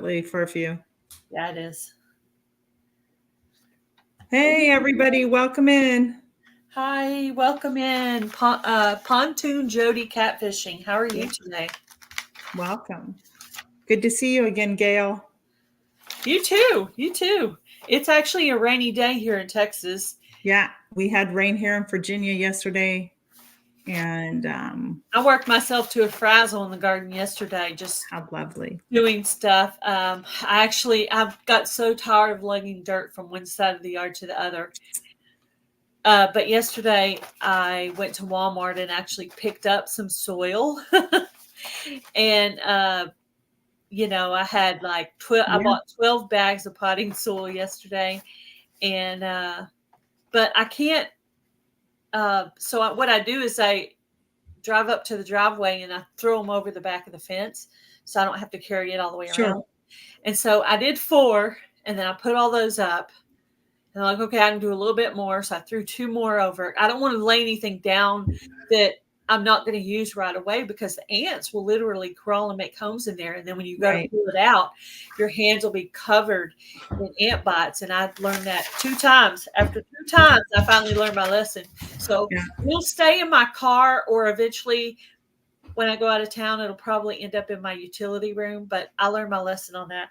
definitely for a few. Yeah, it is. Hey, everybody. Welcome in. Hi, welcome in. Pontoon Jody Catfishing. How are you today? Welcome. Good to see you again, Gail. You too. You too. It's actually a rainy day here in Texas. Yeah, we had rain here in Virginia yesterday. And I worked myself to a frazzle in the garden yesterday, just how lovely. Doing stuff. I've got so tired of lugging dirt from one side of the yard to the other. But yesterday I went to Walmart and actually picked up some soil. And, I had like 12, I bought 12 bags of potting soil yesterday. And, but I can't, what I do is I drive up to the driveway and I throw them over the back of the fence so I don't have to carry it all the way around. And so I did 4 and then I put all those up. And I'm like, okay, I can do a little bit more. So I threw 2 more over. I don't want to lay anything down that I'm not going to use right away because the ants will literally crawl and make homes in there. And then when you go to pull it out, your hands will be covered in ant bites. And I learned that 2 times. After 2 times, I finally learned my lesson. So it'll stay in my car, or eventually when I go out of town, it'll probably end up in my utility room. But I learned my lesson on that.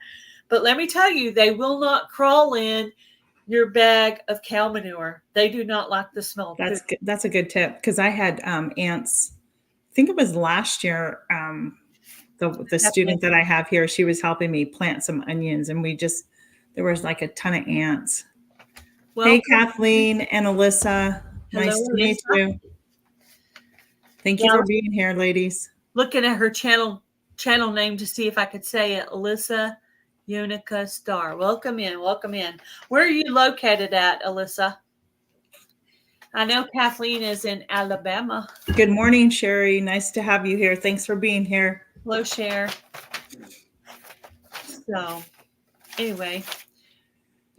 But let me tell you, they will not crawl in your bag of cow manure. They do not like the smell. That's good. That's a good tip, because I had ants. I think it was last year. The student that I have here, she was helping me plant some onions, and there was like a ton of ants. Hey, Kathleen and Alyssa. Hello, nice to meet you. Thank you for being here, ladies. Looking at her channel name to see if I could say it. Alyssa Unica Star. Welcome in. Welcome in. Where are you located at, Alyssa? I know Kathleen is in Alabama. Good morning, Sherry. Nice to have you here. Thanks for being here. Hello, Cher. So, anyway,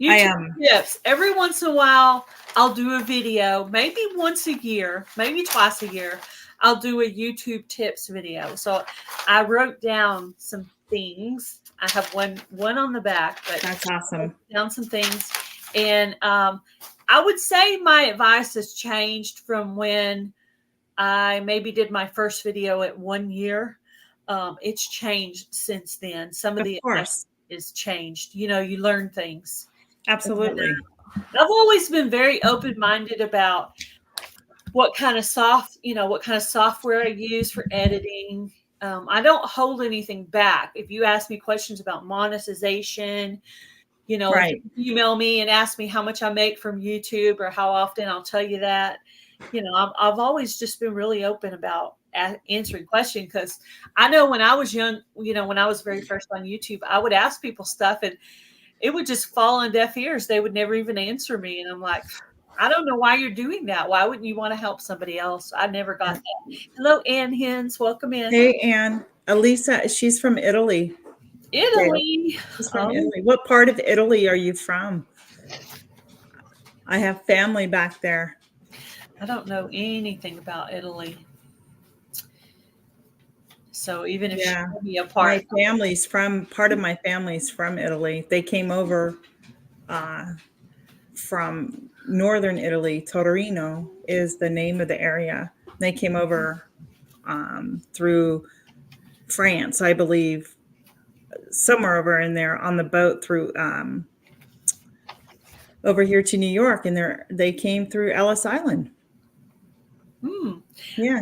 YouTube tips. Every once in a while, I'll do a video, maybe once a year, maybe twice a year. I'll do a YouTube tips video. So I wrote down some things. I have one on the back, but that's awesome. I wrote down some things, and I would say my advice has changed from when I maybe did my first video at 1 year. It's changed since then. Some of the advice is changed. You learn things. Absolutely. I've always been very open-minded about what kind of software I use for editing. I don't hold anything back. If you ask me questions about monetization, if you email me and ask me how much I make from YouTube or how often, I'll tell you that. I've always just been really open about answering questions, because I know when I was young, when I was very first on YouTube, I would ask people stuff and it would just fall on deaf ears. They would never even answer me. And I'm like, I don't know why you're doing that. Why wouldn't you want to help somebody else? I never got that. Hello, Ann Hens. Welcome in. Hey, Ann. Elisa, she's from Italy. Italy. She's from Italy. What part of Italy are you from? I have family back there. I don't know anything about Italy. So even if she could be a part, part of my family's from Italy. They came over from northern Italy. Torino is the name of the area. They came over through France, I believe, somewhere over in there on the boat through over here to New York, and they came through Ellis Island. Yeah.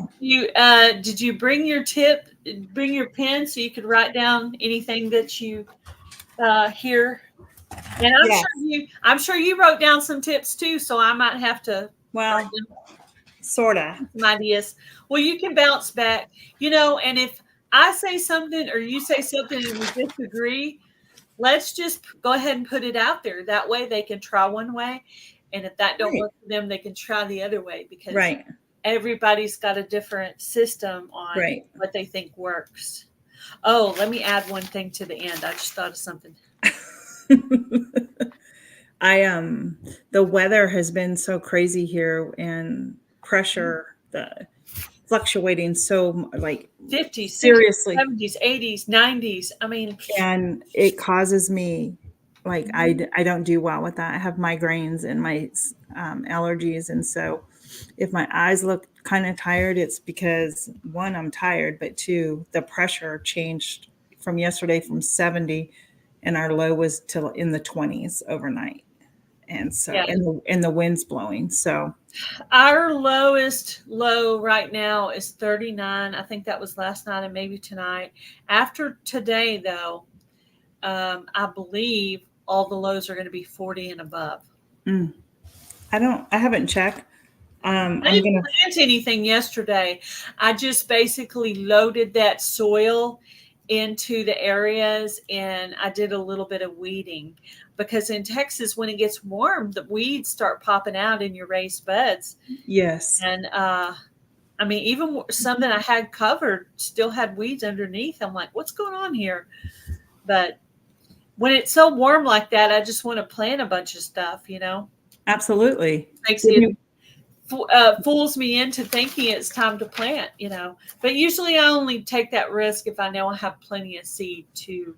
Did you bring your pen so you could write down anything that you hear? And I'm sure you wrote down some tips too, so I might have to. Well, sort of. Some ideas. Well, you can bounce back, and if I say something or you say something and we disagree, let's just go ahead and put it out there. That way they can try one way. And if that don't work for them, they can try the other way, because everybody's got a different system on what they think works. Oh, let me add one thing to the end. I just thought of something. The weather has been so crazy here, and pressure. It's fluctuating so like 50s, 60s, seriously, 70s, 80s, 90s. I mean, and it causes me like I don't do well with that. I have migraines and my allergies, and so if my eyes look kind of tired, it's because one, I'm tired, but two, the pressure changed from yesterday from 70, and our low was till in the 20s overnight, and so yeah. and the wind's blowing. So Our lowest low right now is 39. I think that was last night and maybe tonight. After today, though, I believe all the lows are going to be 40 and above. I haven't checked. I I'm didn't gonna. plant anything yesterday. I just basically loaded that soil into the areas and I did a little bit of weeding because in Texas, when it gets warm, the weeds start popping out in your raised beds. Yes, And I mean, even some that I had covered still had weeds underneath. I'm like, what's going on here? But when it's so warm like that, I just want to plant a bunch of stuff, you know. absolutely. Makes it fools me into thinking it's time to plant, you know. But usually I only take that risk if I know I have plenty of seed to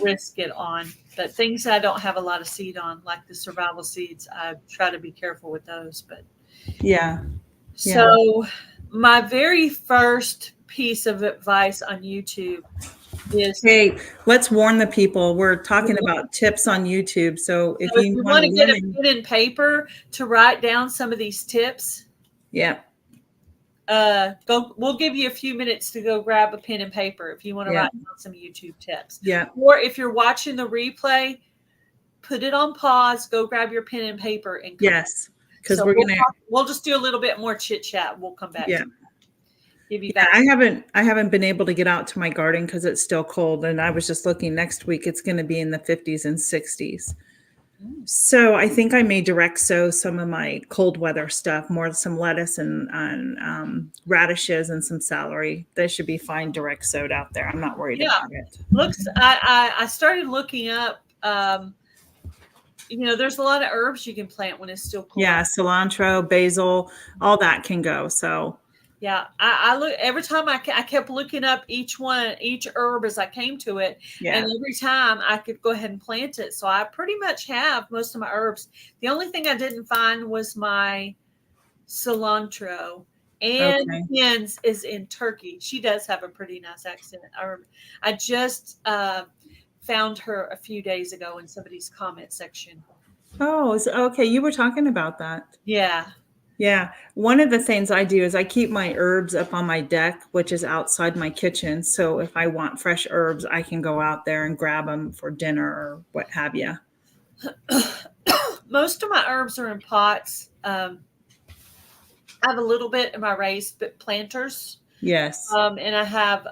risk it on. But things I don't have a lot of seed on, like the survival seeds, I try to be careful with those. But Yeah. so my very first piece of advice on YouTube is, Hey, let's warn the people. We're talking about tips on YouTube. So if if you you want want to to get a learn, pen and paper to write down some of these tips, yeah, we'll give you a few minutes to go grab a pen and paper if you want to yeah, write down some YouTube tips. yeah, Or if you're watching the replay, put it on pause, go grab your pen and paper and come. yes, because So we're gonna, we'll just do a little bit more chit chat. We'll come back yeah. to give you Yeah, back. I haven't been able to get out to my garden because it's still cold, and I was just looking next week. It's going to be in the 50s and 60s. So I think I may direct sow some of my cold weather stuff, more some lettuce and radishes and some celery. They should be fine direct sowed out there. I'm not worried Yeah, about it. I started looking up. You know, there's a lot of herbs you can plant when it's still cool. Yeah, cilantro, basil, all that can go. So yeah, I look every time I kept looking up each herb as I came to it, yeah, and every time I could go ahead and plant it. So I pretty much have most of my herbs. The only thing I didn't find was my cilantro, and okay. Jens is in Turkey. She does have a pretty nice accent. I just found her a few days ago in somebody's comment section. Oh, okay. You were talking about that. Yeah. Yeah. One of the things I do is I keep my herbs up on my deck, which is outside my kitchen. So if I want fresh herbs, I can go out there and grab them for dinner or what have you. Most of my herbs are in pots. I have a little bit in my raised planters. Yes. And I have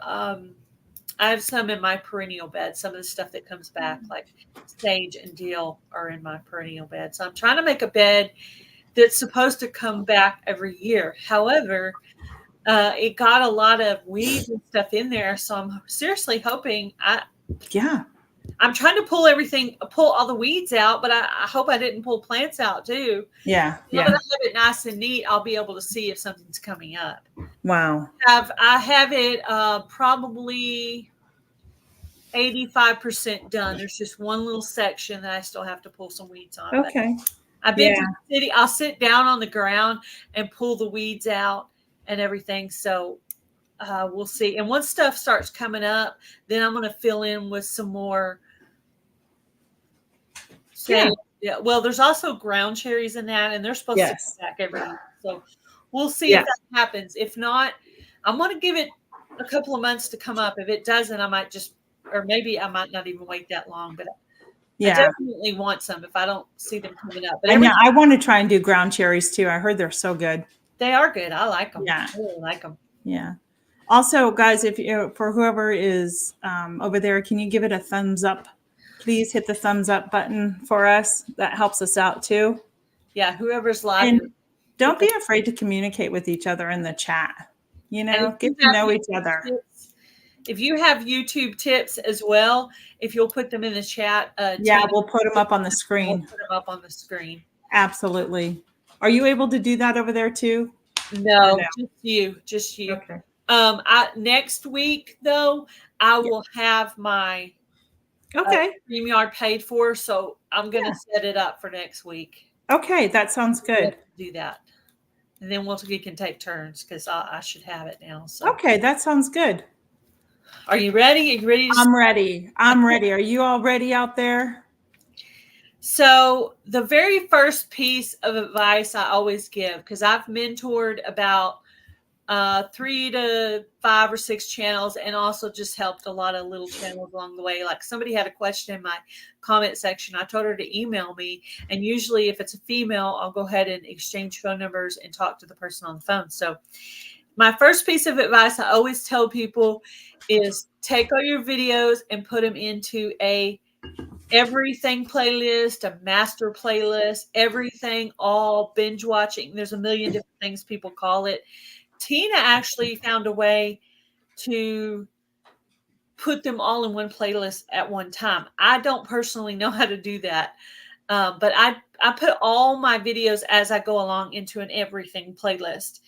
some in my perennial bed. Some of the stuff that comes back, like sage and dill, are in my perennial bed. So I'm trying to make a bed that's supposed to come back every year. However, it got a lot of weeds and stuff in there. So I'm seriously hoping I'm trying to pull all the weeds out, but I hope I didn't pull plants out too. Yeah. Now that I have it nice and neat, I'll be able to see if something's coming up. Wow. I have it probably 85% done. There's just one little section that I still have to pull some weeds on. Okay. But I've been to the city. I'll sit down on the ground and pull the weeds out and everything. So we'll see. And once stuff starts coming up, then I'm going to fill in with some more. Yeah. Well, there's also ground cherries in that, and they're supposed to come back every year. So we'll see if that happens. If not, I'm going to give it a couple of months to come up. If it doesn't, I might just, or maybe I might not even wait that long. But I definitely want some if I don't see them coming up. But I want to try and do ground cherries too. I heard they're so good. They are good. I like them. Yeah. I really like them. Yeah. Also, guys, if for whoever is over there, can you give it a thumbs up? Please hit the thumbs up button for us. That helps us out too. Yeah, whoever's live. And don't be afraid to communicate with each other in the chat. You know, get to know each other. If you have YouTube tips as well, if you'll put them in the chat. We'll put them up on the screen. We'll put them up on the screen. Absolutely. Are you able to do that over there too? No, no? just you. Okay. Next week though, I Yeah. will have my Okay. StreamYard paid for, so I'm gonna Yeah. set it up for next week. Okay. That sounds good. Do that, and then we can take turns because I should have it now. So, Okay. That sounds good. are you ready? Are you ready to? I'm ready. I'm ready. Are you all ready out there? So the very first piece of advice I always give, because I've mentored about 3 to 5 or 6 channels, and also just helped a lot of little channels along the way. Like somebody had a question in my comment section. I told her to email me, and usually if it's a female, I'll go ahead and exchange phone numbers and talk to the person on the phone. So my first piece of advice I always tell people is take all your videos and put them into a everything playlist, a master playlist, everything, all binge watching. There's a million different things people call it. Tina actually found a way to put them all in one playlist at one time. I don't personally know how to do that, but I put all my videos as I go along into an everything playlist.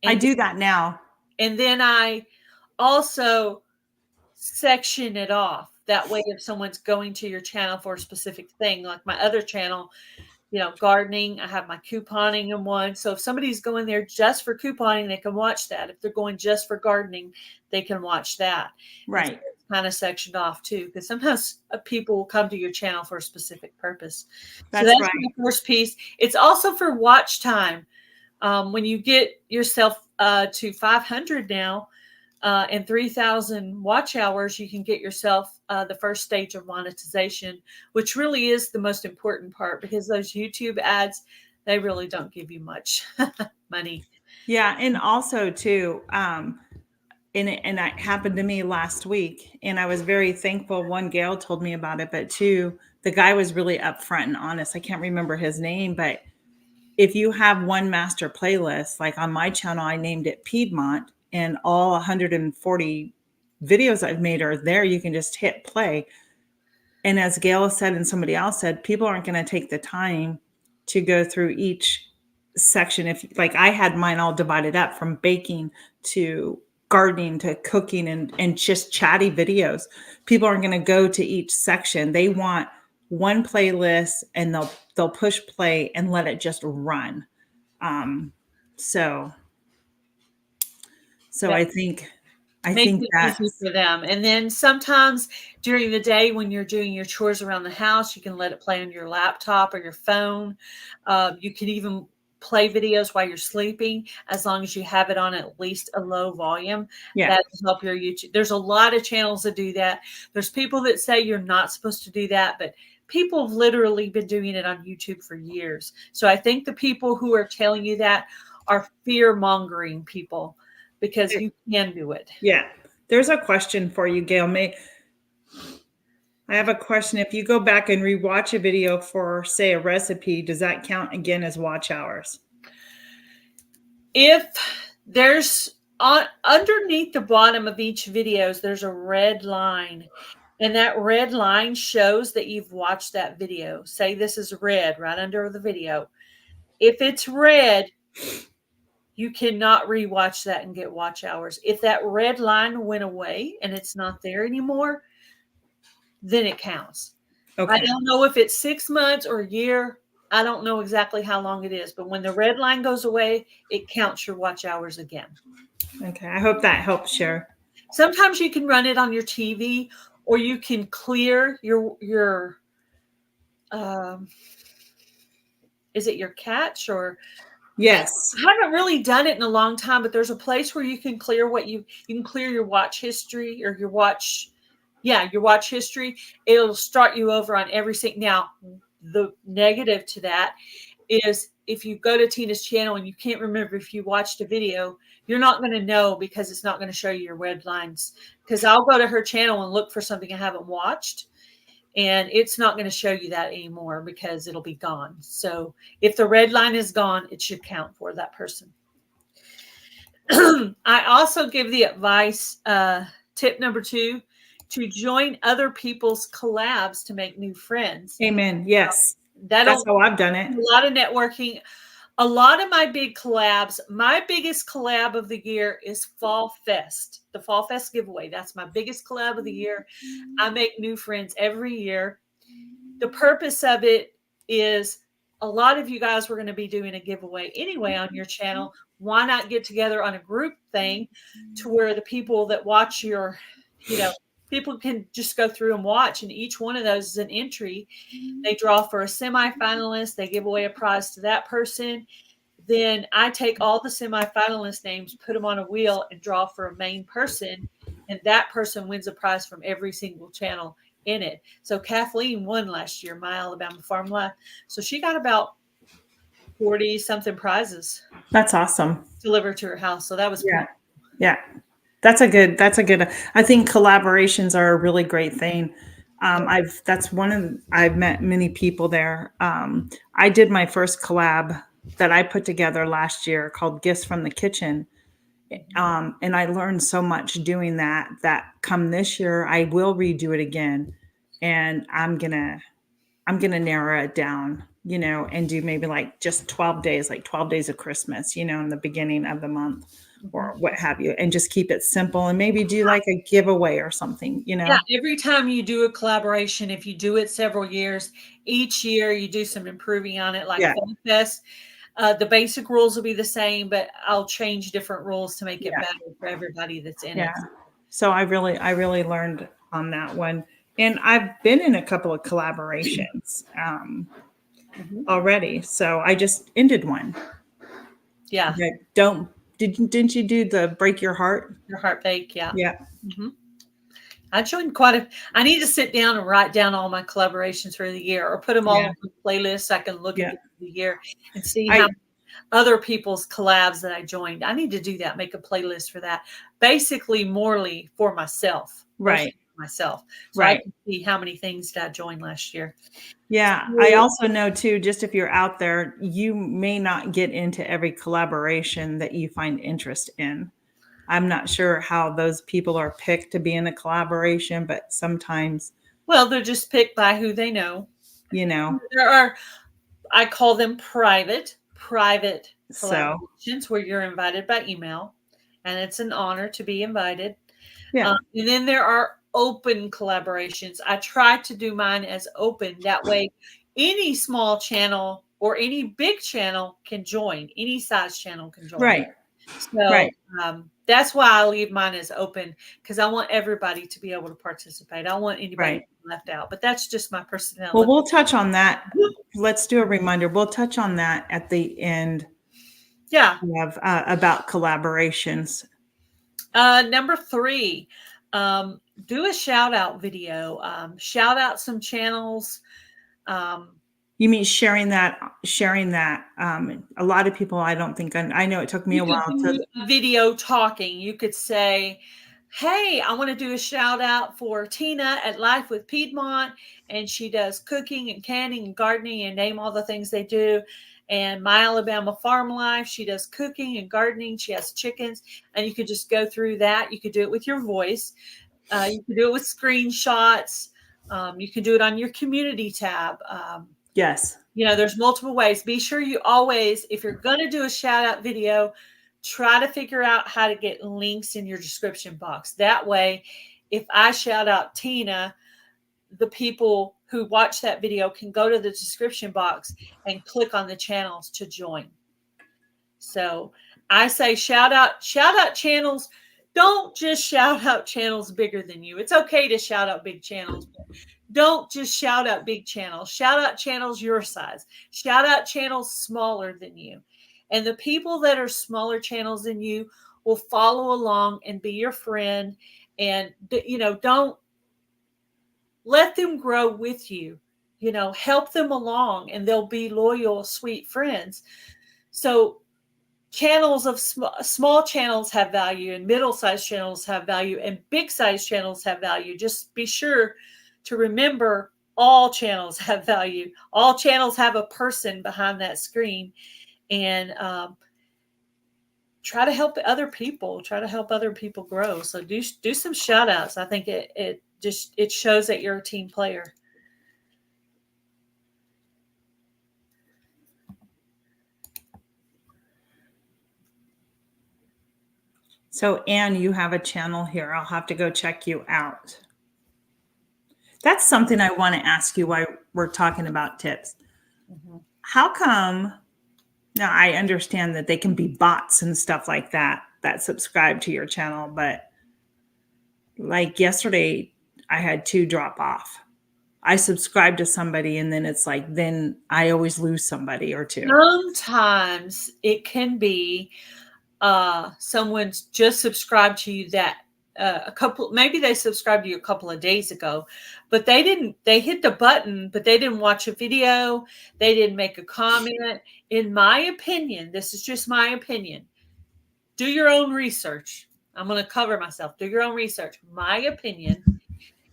I do that now. And then I also section it off. That way, if someone's going to your channel for a specific thing, like my other channel, gardening, I have my couponing in one. So if somebody's going there just for couponing, they can watch that. If they're going just for gardening, they can watch that. Right. So it's kind of sectioned off too, because sometimes people will come to your channel for a specific purpose. That's so that's right. my first piece. It's also for watch time. When you get yourself to 500 now, and 3,000 watch hours, you can get yourself the first stage of monetization, which really is the most important part, because those YouTube ads, they really don't give you much money. Yeah. And also too, and that happened to me last week, and I was very thankful. One, Gail told me about it, but two, the guy was really upfront and honest. I can't remember his name, but if you have one master playlist, like on my channel, I named it Piedmont, and all 140 videos I've made are there. You can just hit play. And as Gail said, and somebody else said, people aren't going to take the time to go through each section. If like I had mine all divided up from baking to gardening to cooking and just chatty videos. People aren't going to go to each section. They want one playlist, and they'll push play and let it just run. So I think Makes it that's easy for them. And then sometimes during the day when you're doing your chores around the house, you can let it play on your laptop or your phone. You can even play videos while you're sleeping, as long as you have it on at least a low volume. Yeah. That will help your YouTube. There's a lot of channels that do that. There's people that say you're not supposed to do that, but people have literally been doing it on YouTube for years. So I think the people who are telling you that are fear-mongering people, because you can do it. Yeah. There's a question for you, Gail. I have a question. If you go back and rewatch a video for, say, a recipe, does that count again as watch hours? If there's underneath the bottom of each videos, there's a red line, and that red line shows that you've watched that video. Say this is red right under the video. If it's red, you cannot rewatch that and get watch hours. If that red line went away and it's not there anymore, then it counts. Okay. I don't know if it's 6 months or a year. I don't know exactly how long it is, but when the red line goes away, it counts your watch hours again. Okay. I hope that helps, Cher. Sometimes you can run it on your TV, or you can clear your is it your cache or? Yes. I haven't really done it in a long time, but there's a place where you can clear you can clear your watch history or your watch history. It'll start you over on every single. Now, the negative to that is if you go to Tina's channel and you can't remember if you watched a video, you're not going to know, because it's not going to show you your red lines. Because I'll go to her channel and look for something I haven't watched, and it's not going to show you that anymore because it'll be gone. So if the red line is gone, it should count for that person. I also give the advice, tip number 2, to join other people's collabs to make new friends. Amen. Yes. That's how I've done it. A lot of networking. A lot of my big collabs, my biggest collab of the year is Fall Fest, the Fall Fest giveaway. That's my biggest collab of the year. I make new friends every year. The purpose of it is a lot of you guys were going to be doing a giveaway anyway on your channel. Why not get together on a group thing to where the people that watch your, people can just go through and watch, and each one of those is an entry. They draw for a semifinalist. They give away a prize to that person. Then I take all the semifinalist names, put them on a wheel, and draw for a main person. And that person wins a prize from every single channel in it. So Kathleen won last year, My Alabama Farm Life. So she got about 40 something prizes. That's awesome. Delivered to her house. So that was pretty cool. Yeah. That's a good, I think collaborations are a really great thing. I've met many people there. I did my first collab that I put together last year called Gifts from the Kitchen. And I learned so much doing that come this year, I will redo it again. And I'm going to narrow it down, and do maybe like just 12 days, like 12 days of Christmas, in the beginning of the month or what have you, and just keep it simple and maybe do like a giveaway or something, Yeah, every time you do a collaboration, if you do it several years, each year you do some improving on it, like Fall Fest. The basic rules will be the same, but I'll change different rules to make it better for everybody that's in it. So I really learned on that one. And I've been in a couple of collaborations already. So I just ended one. Yeah. Didn't you do the Break Your Heart? Your Heart Bake, yeah. Yeah. Mm-hmm. I joined I need to sit down and write down all my collaborations for the year, or put them all on the playlist so I can look at the year and see how other people's collabs that I joined. I need to do that, make a playlist for that. Basically, morely for myself. Right. Myself. So I can see how many things did I join last year. Yeah. I also know too, just if you're out there, you may not get into every collaboration that you find interest in. I'm not sure how those people are picked to be in a collaboration, but sometimes. Well, they're just picked by who they know. There are, I call them private collaborations where you're invited by email, and it's an honor to be invited. Yeah. And then there are open collaborations. I try to do mine as open. That way, any small channel or any big channel can join. Any size channel can join. Right. So that's why I leave mine as open, because I want everybody to be able to participate. I don't want anybody left out. But that's just my personality. Well, we'll touch on that. Let's do a reminder. We'll touch on that at the end. Yeah. About collaborations. Number 3, do a shout out video. Shout out some channels. You mean sharing that? A lot of people, I don't think, I know it took me a while to video talking. You could say, hey, I want to do a shout out for Tina at Life with Piedmont, and she does cooking and canning and gardening, and name all the things they do. And My Alabama Farm Life, she does cooking and gardening. She has chickens, and you could just go through that. You could do it with your voice. You could do it with screenshots. You can do it on your community tab. Yes. There's multiple ways. Be sure you always, if you're going to do a shout out video, try to figure out how to get links in your description box. That way, if I shout out Tina, the people who watch that video can go to the description box and click on the channels to join. So I say shout out channels. Don't just shout out channels bigger than you. It's okay to shout out big channels, but don't just shout out big channels. Shout out channels your size. Shout out channels smaller than you. And the people that are smaller channels than you will follow along and be your friend. And, don't let them grow with you. Help them along, and they'll be loyal, sweet friends. So channels of small channels have value, and middle-sized channels have value, and big-sized channels have value. Just be sure to remember all channels have value. All channels have a person behind that screen, and try to help other people. Try to help other people grow. So do some shout outs. I think it shows that you're a team player. So, Anne, you have a channel here. I'll have to go check you out. That's something I want to ask you while we're talking about tips. Mm-hmm. How come, now I understand that they can be bots and stuff like that subscribe to your channel, but like yesterday, I had 2 drop off. I subscribe to somebody and then it's like, then I always lose somebody or 2. Sometimes it can be someone's just subscribed to you that maybe they subscribed to you a couple of days ago, but they hit the button, but they didn't watch a video. They didn't make a comment. In my opinion, this is just my opinion. Do your own research. I'm going to cover myself. Do your own research. My opinion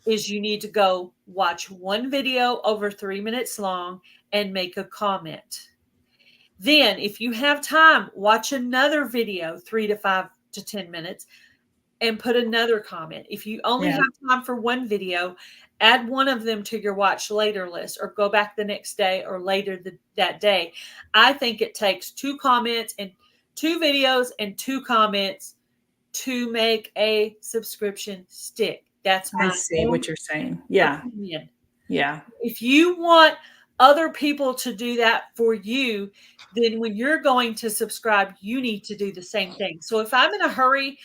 is you need to go watch one video over 3 minutes long and make a comment. Then, if you have time, watch another video, 3 to 5 to 10 minutes, and put another comment. If you only have time for one video, add one of them to your watch later list, or go back the next day or later that day. I think it takes 2 comments and 2 videos and 2 comments to make a subscription stick. That's my I see what you're saying. Yeah. opinion. Yeah. If you want other people to do that for you, then when you're going to subscribe, you need to do the same thing. So if I'm in a hurry,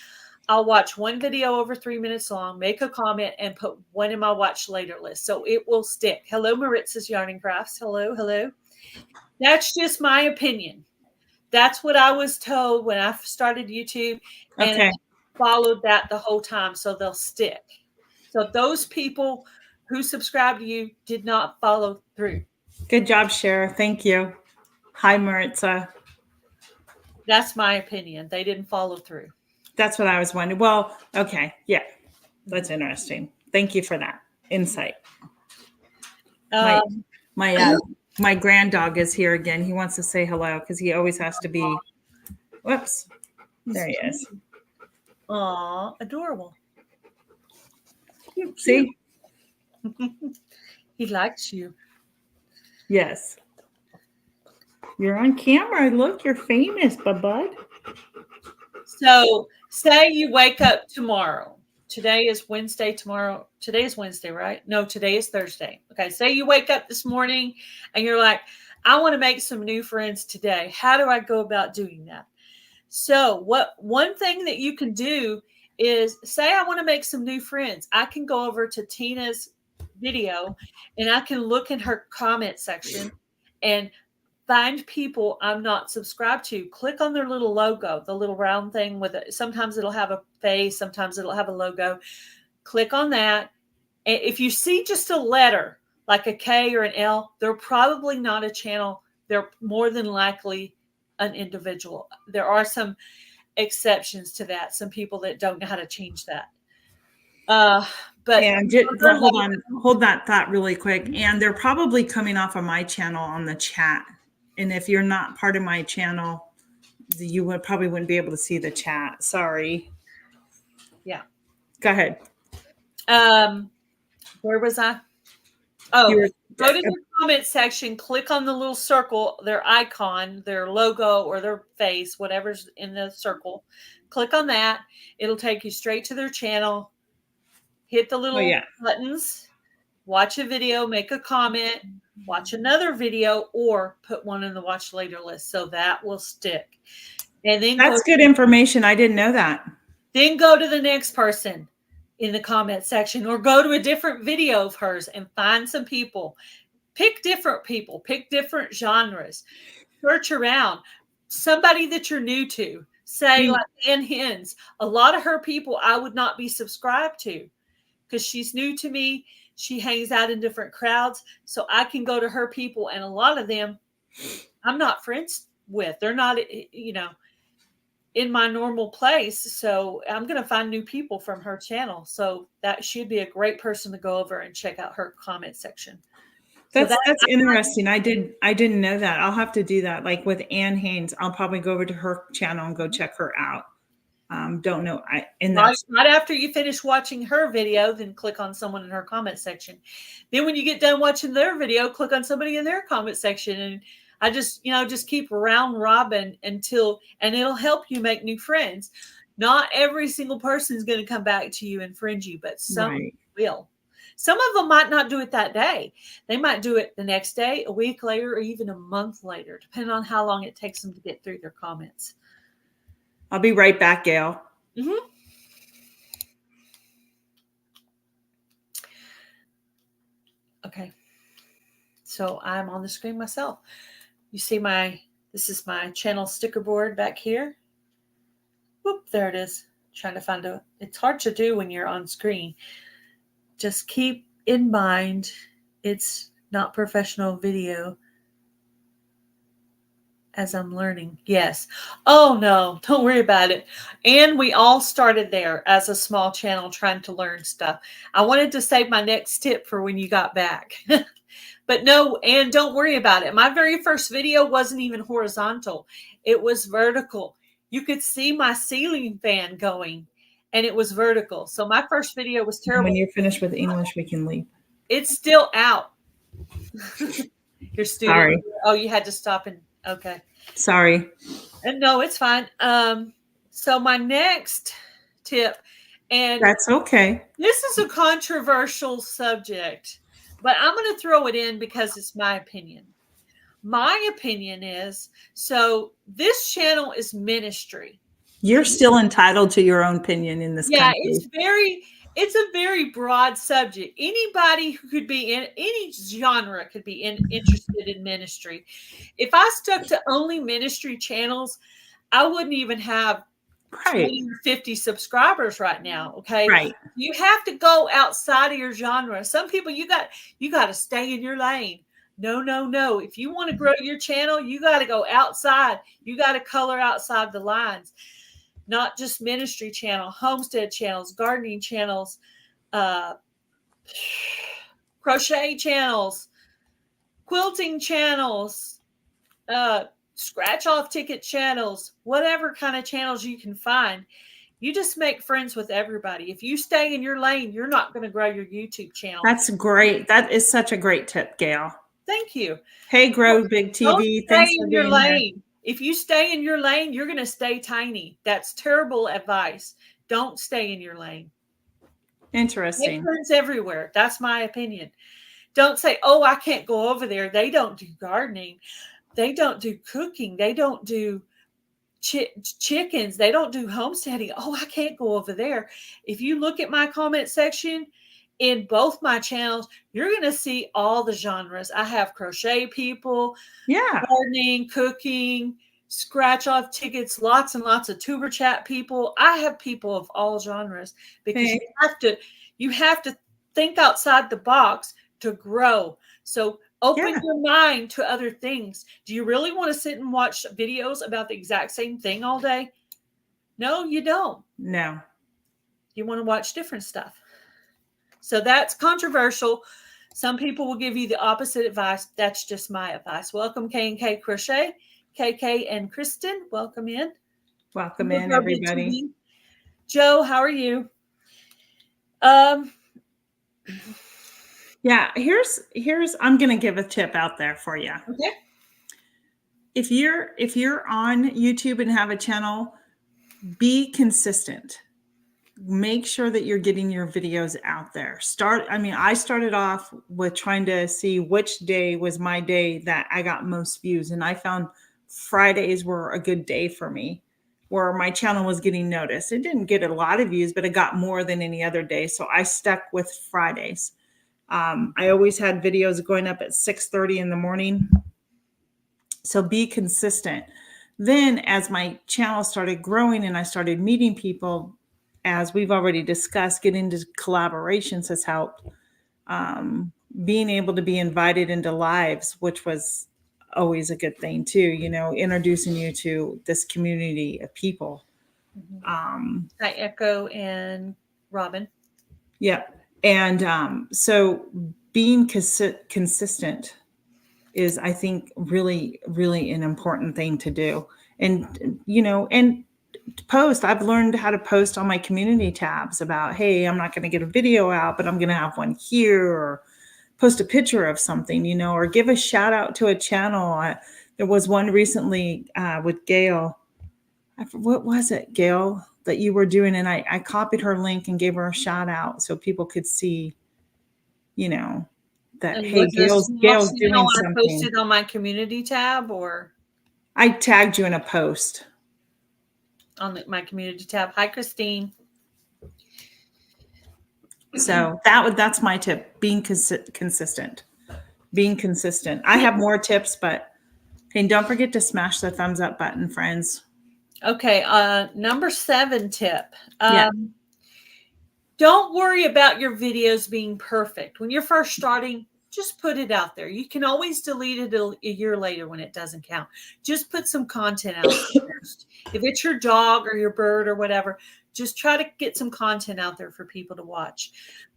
I'll watch one video over 3 minutes long, make a comment, and put one in my watch later list. So it will stick. Hello, Maritza's Yarning Crafts. Hello, hello. That's just my opinion. That's what I was told when I started YouTube, and Okay. followed that the whole time. So they'll stick. So those people who subscribed to you did not follow through. Good job, Cher. Thank you. Hi, Maritza. That's my opinion. They didn't follow through. That's what I was wondering. Well, okay. Yeah. That's interesting. Thank you for that insight. My grand dog is here again. He wants to say hello because he always has to be. Whoops. There he is. Aw, adorable. Cute, See? He likes you. Yes. You're on camera. Look, you're famous, bud. So say you wake up tomorrow. Today is Wednesday. Tomorrow. Today is Wednesday, right? No, today is Thursday. Okay. Say you wake up this morning and you're like, I want to make some new friends today. How do I go about doing that? So one thing that you can do is say, I want to make some new friends. I can go over to Tina's video and I can look in her comment section and find people I'm not subscribed to. Click on their little logo, the little round thing with it. Sometimes it'll have a face, sometimes it'll have a logo. Click on that. And if you see just a letter like a K or an L, they're probably not a channel. They're more than likely an individual. There are some exceptions to that. Some people that don't know how to change that. But and hold that thought really quick. And they're probably coming off of my channel on the chat. And if you're not part of my channel, you wouldn't be able to see the chat. Sorry. Yeah. Go ahead. Where was I? Oh, go to the comment section, click on the little circle, their icon, their logo, or their face, whatever's in the circle. Click on that. It'll take you straight to their channel. Hit the little buttons, watch a video, make a comment, watch another video, or put one in the watch later list. So that will stick. And then that's good information. I didn't know that. Then go to the next person in the comment section, or go to a different video of hers and find some people. Pick different people, pick different genres, search around. Somebody that you're new to, say like Ann Hens. A lot of her people I would not be subscribed to because she's new to me. She hangs out in different crowds. So I can go to her people, and a lot of them I'm not friends with. They're not, in my normal place. So I'm going to find new people from her channel. So that should be a great person to go over and check out her comment section. That's interesting. I didn't know that. I'll have to do that. Like with Ann Haynes, I'll probably go over to her channel and go check her out. Don't know. Right after you finish watching her video, then click on someone in her comment section. Then when you get done watching their video, click on somebody in their comment section. And I just keep round robin and it'll help you make new friends. Not every single person is going to come back to you and friend you, but some Right. will. Some of them might not do it that day. They might do it the next day, a week later, or even a month later, depending on how long it takes them to get through their comments. I'll be right back, Gail. Mm-hmm. Okay. So I'm on the screen myself. You see this is my channel sticker board back here. Whoop, there it is. Trying to find it's hard to do when you're on screen. Just keep in mind, it's not professional video as I'm learning. Yes. Oh no, don't worry about it. And we all started there as a small channel trying to learn stuff. I wanted to save my next tip for when you got back. But no, and don't worry about it. My very first video wasn't even horizontal. It was vertical. You could see my ceiling fan going, and it was vertical. So my first video was terrible. When you're finished with English, we can leave. It's still out. Your student. Sorry. Oh, you had to stop and okay. Sorry. And no, it's fine. So my next tip, and That's okay. this is a controversial subject, but I'm going to throw it in because it's my opinion. My opinion is, so this channel is ministry. You're still entitled to your own opinion in this country. It's a very broad subject. Anybody who could be in any genre could be interested in ministry. If I stuck to only ministry channels, I wouldn't even have 20 or 50 subscribers right now. Okay. Right. You have to go outside of your genre. Some people you got to stay in your lane. No. If you want to grow your channel, you got to go outside. You got to color outside the lines. Not just ministry channel, homestead channels, gardening channels, crochet channels, quilting channels, scratch off ticket channels, whatever kind of channels you can find. You just make friends with everybody. If you stay in your lane, you're not going to grow your YouTube channel. That's great. That is such a great tip, Gail. Thank you. Hey, Grow Big TV. Thanks for being here. If you stay in your lane, you're going to stay tiny. That's terrible advice. Don't stay in your lane. Interesting. Make friends everywhere. That's my opinion. Don't say, oh, I can't go over there. They don't do gardening. They don't do cooking. They don't do chickens. They don't do homesteading. Oh, I can't go over there. If you look at my comment section in both my channels, you're going to see all the genres. I have crochet people, gardening, cooking, scratch off tickets, lots and lots of tuber chat people. I have people of all genres because you have to think outside the box to grow. So open your mind to other things. Do you really want to sit and watch videos about the exact same thing all day? No, you don't. No. You want to watch different stuff. So that's controversial. Some people will give you the opposite advice. That's just my advice. Welcome, K&K Crochet. KK and Kristen, welcome in. Welcome in, everybody. Joe, how are you? Yeah, here's I'm going to give a tip out there for you. Okay. If you're on YouTube and have a channel, be consistent. Make sure that you're getting your videos out there. I started off with trying to see which day was my day that I got most views. And I found Fridays were a good day for me where my channel was getting noticed. It didn't get a lot of views, but it got more than any other day. So I stuck with Fridays. I always had videos going up at 6:30 in the morning. So be consistent. Then as my channel started growing and I started meeting people, as we've already discussed, getting into collaborations has helped. Being able to be invited into lives, which was always a good thing too, introducing you to this community of people. Hi, Echo and Robin. Yeah. And so being consistent is, I think, really, really an important thing to do. And, and post. I've learned how to post on my community tabs about, hey, I'm not going to get a video out, but I'm going to have one here, or post a picture of something, or give a shout out to a channel. There was one recently with Gail. What was it, Gail? that you were doing, and I copied her link and gave her a shout out so people could see, that, And hey, was it a small Gail's doing channel I something. posted on my community tab or I tagged you in a post. on my community tab? Hi, Christine. So that's my tip: being consistent. Being consistent. I have more tips, but hey, don't forget to smash the thumbs up button, friends. Okay, number 7 tip. Yeah. Don't worry about your videos being perfect. When you're first starting, just put it out there. You can always delete it a year later when it doesn't count. Just put some content out there first. If it's your dog or your bird or whatever, just try to get some content out there for people to watch.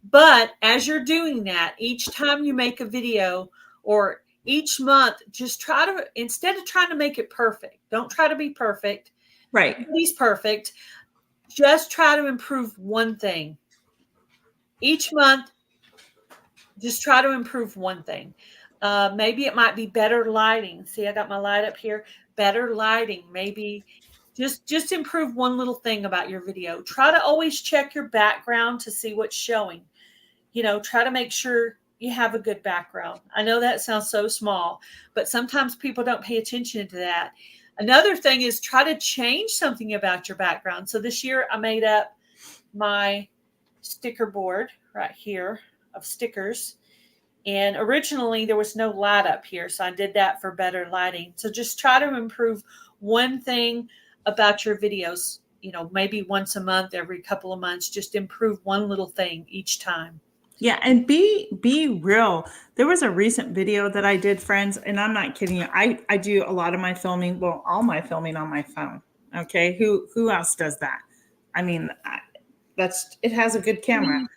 But as you're doing that, each time you make a video or each month, just try to, instead of trying to make it perfect, don't try to be perfect. Right. Nobody's perfect. Just try to improve one thing. Each month, just try to improve one thing. Maybe it might be better lighting. See, I got my light up here. Better lighting. Maybe just improve one little thing about your video. Try to always check your background to see what's showing. Try to make sure you have a good background. I know that sounds so small, but sometimes people don't pay attention to that. Another thing is try to change something about your background. So this year I made up my sticker board right here of stickers. And originally there was no light up here. So I did that for better lighting. So just try to improve one thing about your videos, maybe once a month, every couple of months, just improve one little thing each time. Yeah. And be real. There was a recent video that I did, friends, and I'm not kidding you. I do a lot of my filming. Well, all my filming on my phone. Okay. Who else does that? I mean, it has a good camera.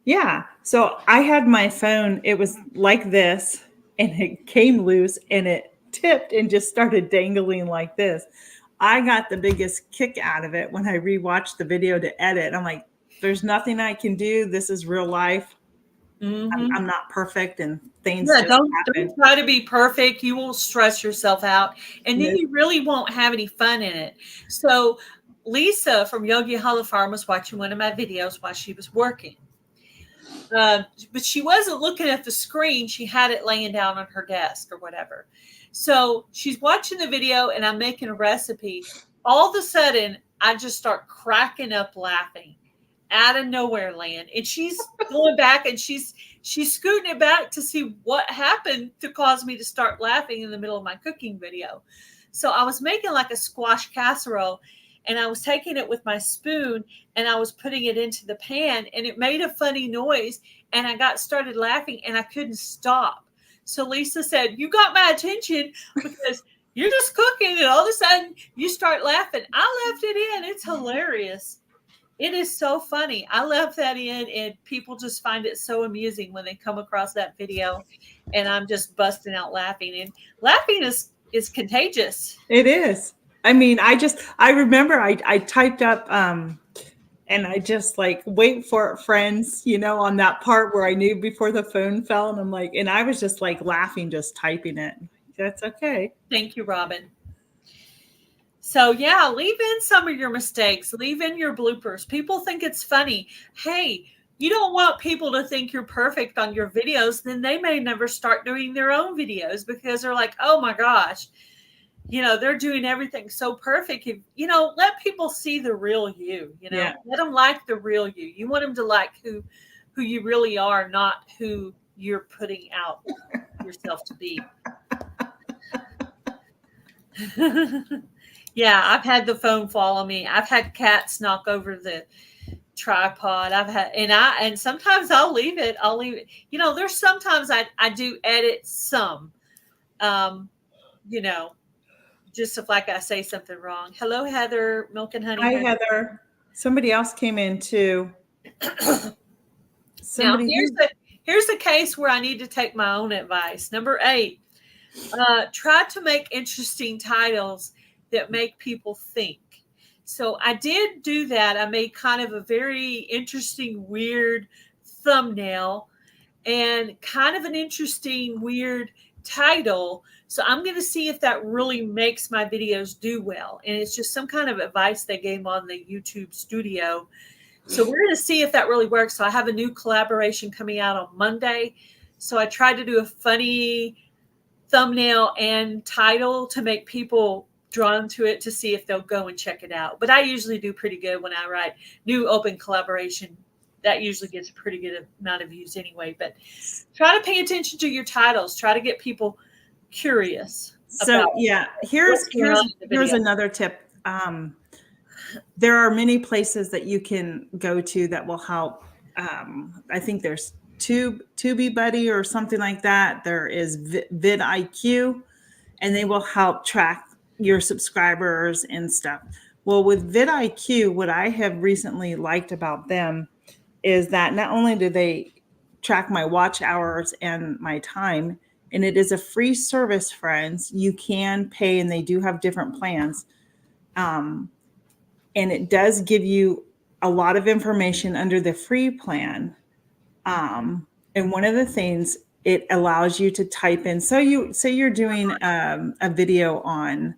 Yeah. So I had my phone, it was like this, and it came loose and it tipped and just started dangling like this. I got the biggest kick out of it when I rewatched the video to edit. I'm like, there's nothing I can do. This is real life. I'm not perfect, and things just don't happen. try to be perfect. You will stress yourself out, and then you really won't have any fun in it. So Lisa from Yogi Hollow Farm was watching one of my videos while she was working. But she wasn't looking at the screen. She had it laying down on her desk or whatever. So she's watching the video and I'm making a recipe. All of a sudden, I just start cracking up laughing out of nowhere land. And she's going back and she's scooting it back to see what happened to cause me to start laughing in the middle of my cooking video. So I was making like a squash casserole, and I was taking it with my spoon and I was putting it into the pan, and it made a funny noise, and I started laughing and I couldn't stop. So Lisa said, "You got my attention because you're just cooking and all of a sudden you start laughing." I left it in. It's hilarious. It is so funny. I left that in, and people just find it so amusing when they come across that video, and I'm just busting out laughing. And laughing is contagious. It is. I mean, I remember I typed up, and I just like, wait for it, friends, on that part where I knew before the phone fell. And I'm like, and I was just like laughing, just typing it. That's okay. Thank you, Robin. So yeah, leave in some of your mistakes, leave in your bloopers. People think it's funny. Hey, you don't want people to think you're perfect on your videos. Then they may never start doing their own videos because they're like, oh my gosh, they're doing everything so perfect. Let people see the real you, Yeah. Let them like the real you. You want them to like who you really are, not who you're putting out yourself to be. Yeah, I've had the phone follow me. I've had cats knock over the tripod. And sometimes I'll leave it. There's sometimes I do edit some, just if like I say something wrong. Hello, Heather, Milk and Honey. Hi, Heather. Somebody else came in too. Now, here's the case where I need to take my own advice. Number 8, try to make interesting titles that make people think. So I did do that. I made kind of a very interesting, weird thumbnail and kind of an interesting, weird title. So I'm going to see if that really makes my videos do well. And it's just some kind of advice they gave on the YouTube studio. So we're going to see if that really works. So I have a new collaboration coming out on Monday. So I tried to do a funny thumbnail and title to make people drawn to it to see if they'll go and check it out. But I usually do pretty good when I write new open collaboration. That usually gets a pretty good amount of views anyway. But try to pay attention to your titles. Try to get people curious. So yeah, here's another tip. There are many places that you can go to that will help. I think there's TubeBuddy or something like that. There is vidIQ, and they will help track your subscribers and stuff. Well, with vidIQ, what I have recently liked about them is that not only do they track my watch hours and my time, and it is a free service, friends. You can pay, and they do have different plans. And it does give you a lot of information under the free plan. And one of the things, it allows you to type in. So you say you're doing a video on,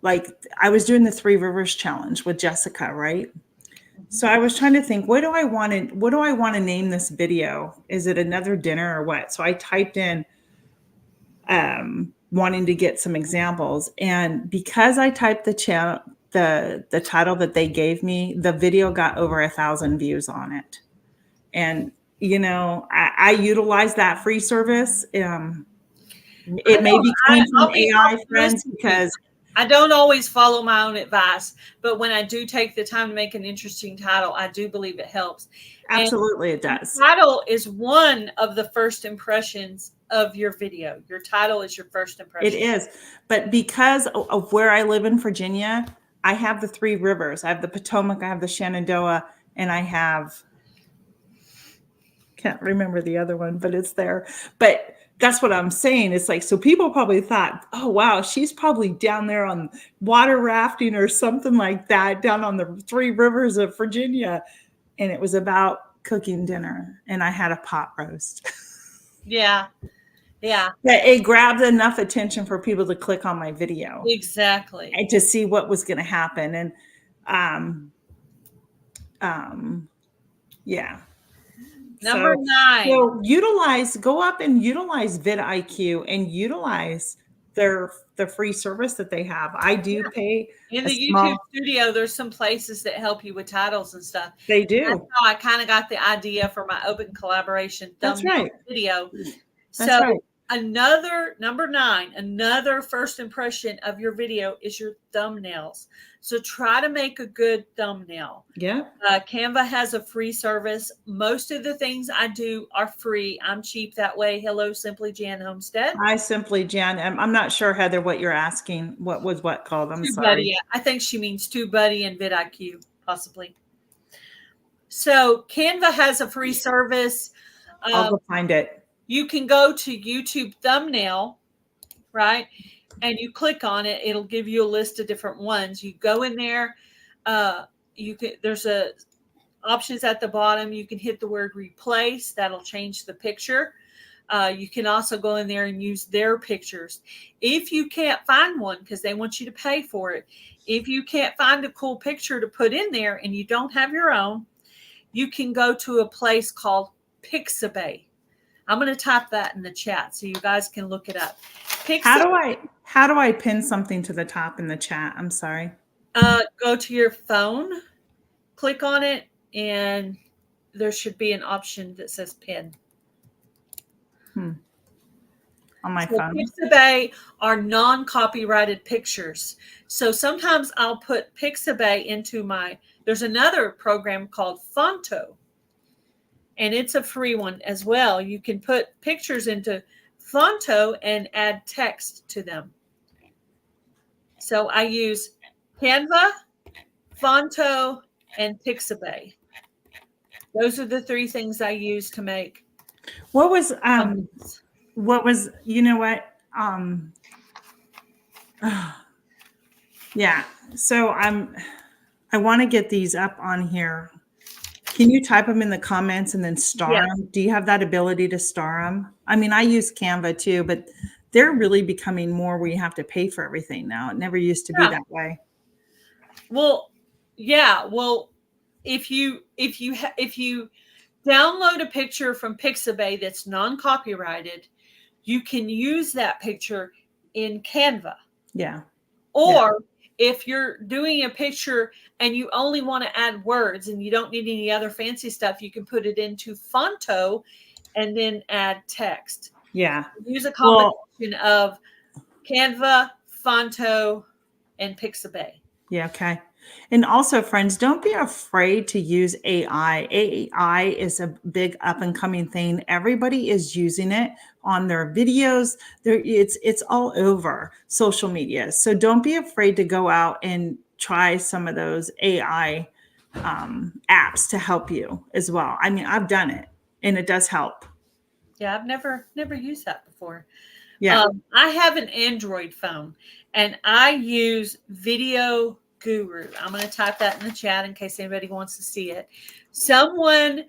like I was doing the 3 Rivers challenge with Jessica, right? So I was trying to think, what do I want to name this video? Is it another dinner or what? So I typed in wanting to get some examples, and because I typed the title that they gave me, the video got over 1,000 views on it. And I utilize that free service. It may be coming from AI, friends, because I don't always follow my own advice, but when I do take the time to make an interesting title, I do believe it helps. Absolutely, it does. The title is one of the first impressions of your video. Your title is your first impression. It is. But because of where I live in Virginia, I have the 3 rivers. I have the Potomac, I have the Shenandoah, and I have, can't remember the other one, but it's there. But that's what I'm saying. It's like, so people probably thought, oh, wow, she's probably down there on water rafting or something like that, down on the 3 rivers of Virginia. And it was about cooking dinner. And I had a pot roast. Yeah. Yeah. But it grabbed enough attention for people to click on my video. Exactly. And to see what was going to happen. And yeah. Number 9. So go up and utilize vidIQ and utilize the free service that they have. I do pay in the YouTube studio. There's some places that help you with titles and stuff. They do. That's how I kind of got the idea for my open collaboration thumbnail video. That's right. Another number 9, another first impression of your video is your thumbnails. So try to make a good thumbnail. Yeah. Canva has a free service. Most of the things I do are free. I'm cheap that way. Hello, Simply Jan Homestead. Hi, Simply Jan. I'm not sure, Heather, what you're asking. What was what called? I'm sorry. I think she means TubeBuddy and vidIQ, possibly. So Canva has a free service. I'll go find it. You can go to YouTube thumbnail, right? And you click on it. It'll give you a list of different ones. You go in there. There's options at the bottom. You can hit the word replace. That'll change the picture. You can also go in there and use their pictures. If you can't find one, because they want you to pay for it, if you can't find a cool picture to put in there and you don't have your own, you can go to a place called Pixabay. I'm going to type that in the chat so you guys can look it up. How do I pin something to the top in the chat? I'm sorry. Go to your phone, click on it, and there should be an option that says pin. On my phone. Pixabay are non-copyrighted pictures. So sometimes I'll put Pixabay into there's another program called Fonto. And it's a free one as well. You can put pictures into Fonto and add text to them. So I use Canva, Fonto, and Pixabay. Those are the 3 things I use to make. What was you know what? Yeah. So I want to get these up on here. Can you type them in the comments and then star Yeah. them? Do you have that ability to star them? I mean, I use Canva too, but they're really becoming more where you have to pay for everything now. It never used to be Yeah. that way. Well, yeah. Well, if you download a picture from Pixabay that's non-copyrighted, you can use that picture in Canva. Yeah. Or if you're doing a picture and you only want to add words and you don't need any other fancy stuff, you can put it into Fonto and then add text. Yeah. Use a Well, combination of Canva, Fonto, and Pixabay. yeah. Okay. And also, friends, don't be afraid to use AI. AI is a big up and coming thing. Everybody is using it on their videos. It's all over social media. So don't be afraid to go out and try some of those AI apps to help you as well. I mean, I've done it, and it does help. Yeah, I've never used that before. Yeah. I have an Android phone, and I use Video Guru. I'm going to type that in the chat in case anybody wants to see it. Someone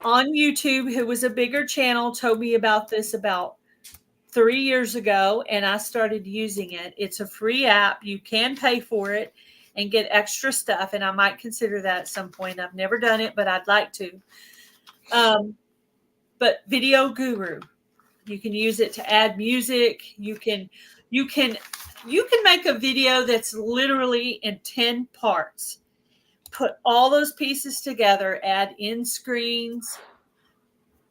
on YouTube who was a bigger channel told me about this about 3 years ago, and I started using it. It's a free app. You can pay for it and get extra stuff, and I might consider that at some point. I've never done it, but I'd like to. But Video Guru, you can use it to add music. You can make a video that's literally in 10 parts. Put all those pieces together, add in screens,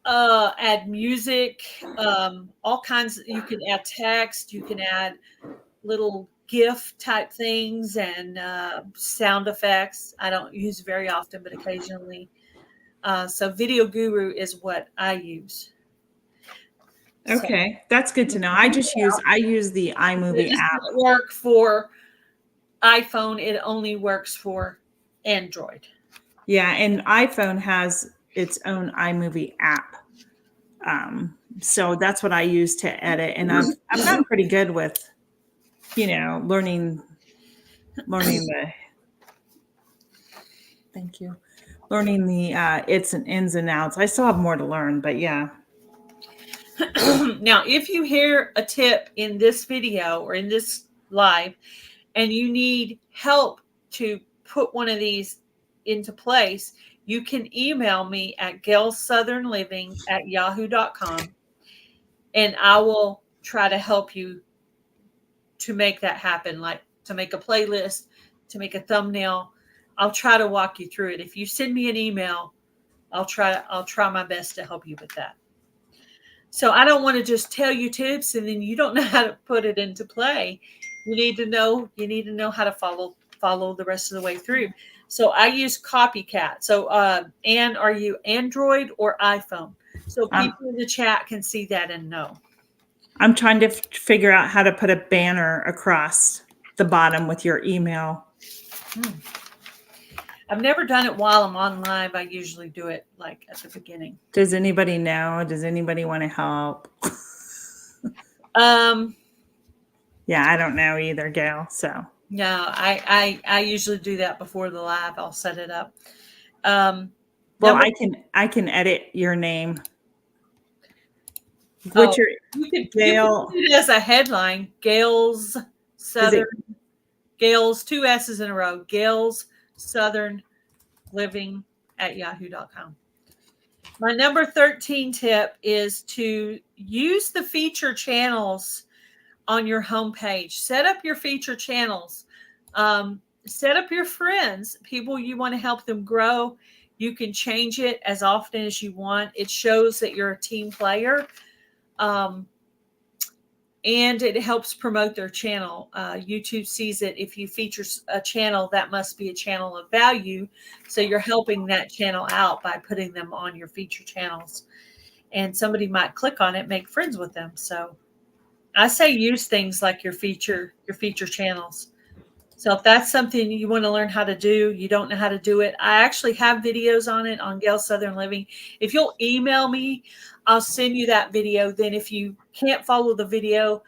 add music, all kinds. You can add text, you can add little GIF type things and sound effects. I don't use very often, but occasionally. So Video Guru is what I use. Okay, that's good to know. I use the iMovie It does app. not work for iPhone. It only works for Android. Yeah, and iPhone has its own iMovie app. So that's what I use to edit, and I've gotten pretty good with, learning the. Thank you. Learning the its and ins and outs. I still have more to learn, but yeah. Now, if you hear a tip in this video or in this live and you need help to put one of these into place, you can email me at gailsouthernliving@yahoo.com, and I will try to help you to make that happen, like to make a playlist, to make a thumbnail. I'll try to walk you through it. If you send me an email, I'll try my best to help you with that. So I don't want to just tell you tips and then you don't know how to put it into play. You need to know how to follow the rest of the way through. So I use Copycat. So Anne, are you Android or iPhone? So people in the chat can see that and know. I'm trying to figure out how to put a banner across the bottom with your email. I've never done it while I'm on live. I usually do it like at the beginning. Does anybody know? Does anybody want to help? Yeah, I don't know either, Gail. So no, I usually do that before the live. I'll set it up. Well, I can edit your name. You can do it as a headline. Gail's Southern. Gail's 2 S's in a row. Gail's Southern Living at yahoo.com. My number 13 tip is to use the feature channels on your homepage. Set up your feature channels. Set up your friends, people you want to help them grow. You can change it as often as you want. It shows that you're a team player. And it helps promote their channel. YouTube sees it. If you feature a channel, that must be a channel of value. So you're helping that channel out by putting them on your feature channels. And somebody might click on it, make friends with them. So I say use things like your feature channels. So if that's something you want to learn how to do, you don't know how to do it, I actually have videos on it on Gail Southern Living. If you'll email me, I'll send you that video. Then if you can't follow the video,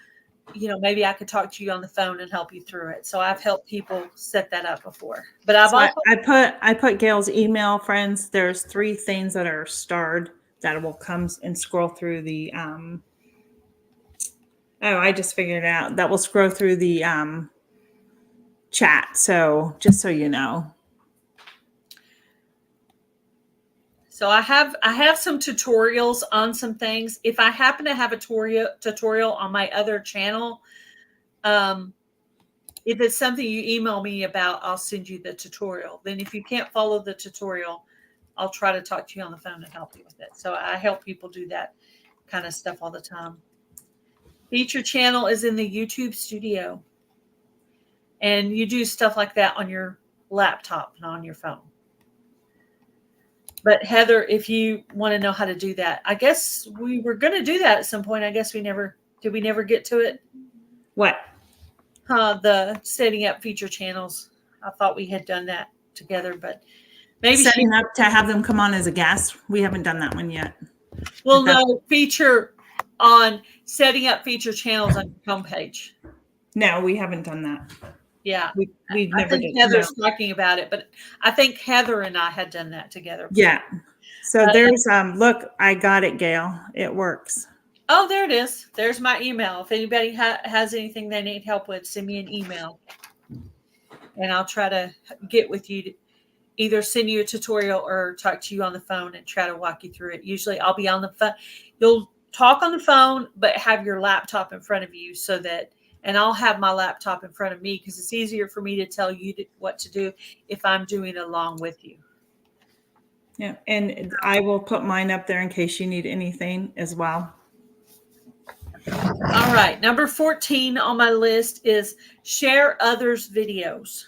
maybe I could talk to you on the phone and help you through it. So I've helped people set that up before. But I've So also I put Gail's email, friends. There's 3 things that are starred that will come and scroll through the I just figured it out. That will scroll through the chat. So just so you know. So I have some tutorials on some things. If I happen to have a tutorial on my other channel, if it's something you email me about, I'll send you the tutorial. Then if you can't follow the tutorial, I'll try to talk to you on the phone and help you with it. So I help people do that kind of stuff all the time. Feature channel is in the YouTube studio. And you do stuff like that on your laptop, not on your phone. But Heather, if you want to know how to do that, I guess we were going to do that at some point. I guess we never get to it? What? The setting up feature channels. I thought we had done that together, but maybe setting up to have them come on as a guest. We haven't done that one yet. Well, no, feature on setting up feature channels on your homepage. No, we haven't done that. Yeah. We've never done. Heather's talking about it, but I think Heather and I had done that together. Yeah. So there's look, I got it, Gail. It works. Oh, there it is. There's my email. If anybody has anything they need help with, send me an email. And I'll try to get with you to either send you a tutorial or talk to you on the phone and try to walk you through it. Usually I'll be on the phone. You'll talk on the phone, but have your laptop in front of you and I'll have my laptop in front of me because it's easier for me to tell you what to do if I'm doing it along with you. Yeah. And I will put mine up there in case you need anything as well. All right. Number 14 on my list is share others' videos.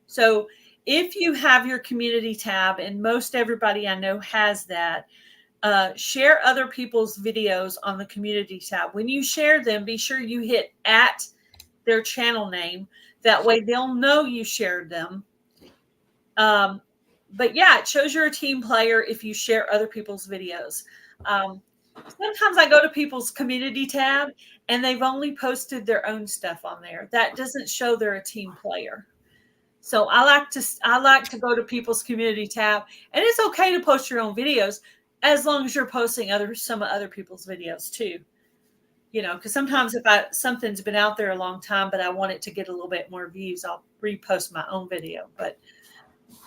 So if you have your community tab, and most everybody I know has that, share other people's videos on the community tab. When you share them, be sure you hit at their channel name. That way they'll know you shared them. But yeah, it shows you're a team player if you share other people's videos. Sometimes I go to people's community tab and they've only posted their own stuff on there. That doesn't show they're a team player. So I like to go to people's community tab, and it's okay to post your own videos as long as you're posting some other people's videos too. Because sometimes if something's been out there a long time, but I want it to get a little bit more views, I'll repost my own video. But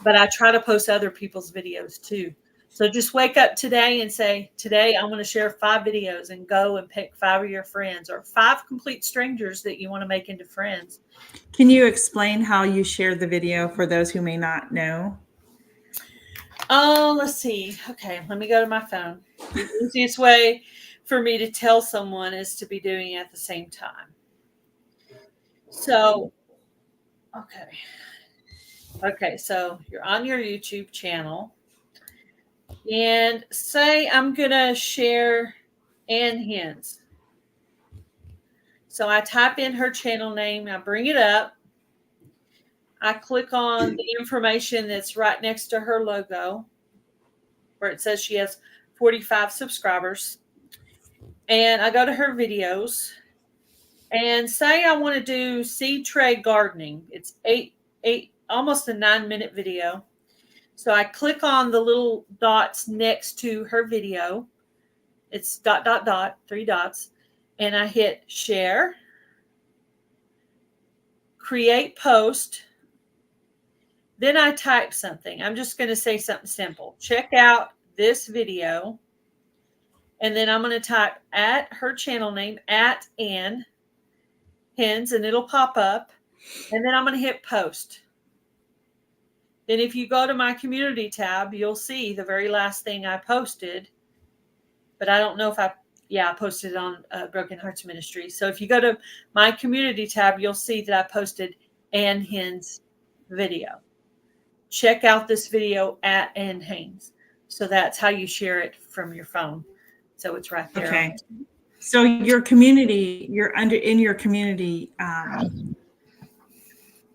I try to post other people's videos too. So just wake up today and say, today I'm going to share 5 videos, and go and pick 5 of your friends or 5 complete strangers that you want to make into friends. Can you explain how you share the video for those who may not know? Oh, let's see. Okay, let me go to my phone. The easiest way for me to tell someone is to be doing it at the same time. So, okay, so you're on your YouTube channel. And say I'm going to share Ann Hens. So I type in her channel name. I bring it up. I click on the information that's right next to her logo where it says she has 45 subscribers. And I go to her videos and say I want to do seed tray gardening. It's almost a 9-minute video. So I click on the little dots next to her video. It's ... 3 dots. And I hit share, create post. Then I type something. I'm just going to say something simple. Check out this video. And then I'm going to type at her channel name, at Ann Hens, and it'll pop up. And then I'm going to hit post. Then if you go to my community tab, you'll see the very last thing I posted. But I don't know if I posted it on Broken Hearts Ministry. So if you go to my community tab, you'll see that I posted Ann Hens' video. Check out this video at Ann Hens. So that's how you share it from your phone. So it's right there. Okay. So your community, in your community,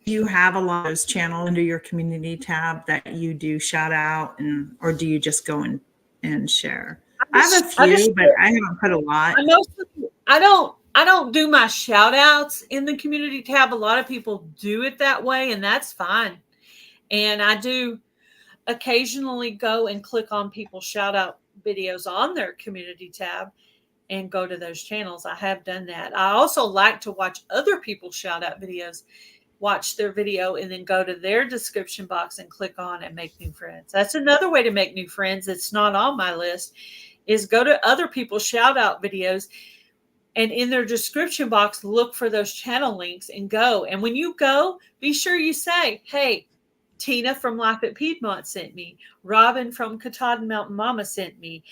you have a lot of those channels under your community tab that you do shout out, or do you just go and share? I have a few, but I haven't put a lot. I I don't do my shout outs in the community tab. A lot of people do it that way, and that's fine. And I do occasionally go and click on people's shout out videos on their community tab and go to those channels. I have done that. I also like to watch other people's shout out videos, watch their video, and then go to their description box and click on and make new friends. That's another way to make new friends. It's not on my list, is go to other people's shout out videos and in their description box, look for those channel links and go. And when you go, be sure you say, hey, Tina from Life at Piedmont sent me. Robin from Katahdin Mountain Mama sent me.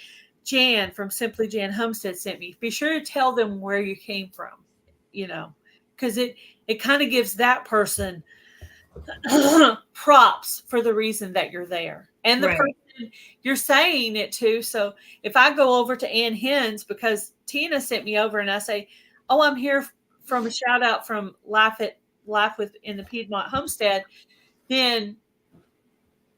Jan from Simply Jan Homestead sent me. Be sure to tell them where you came from, because it kind of gives that person props for the reason that you're there. And the person you're saying it to. So if I go over to Ann Hens because Tina sent me over and I say, oh, I'm here from a shout out from Life in the Piedmont Homestead, then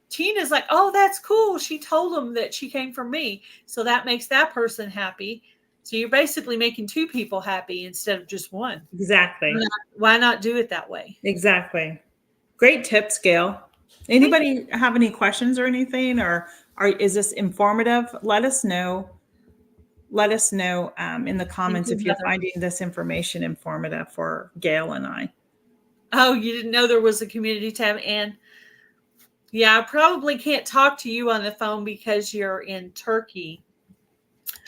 Tina's like, oh, that's cool. She told them that she came from me. So that makes that person happy. So you're basically making two people happy instead of just one. Exactly. Why not do it that way? Exactly. Great tips, Gail. Anybody have any questions or anything, or is this informative? Let us know. Let us know in the comments if you're finding this information informative for Gail and I. Oh, you didn't know there was a community tab, Ann? Yeah, I probably can't talk to you on the phone because you're in Turkey.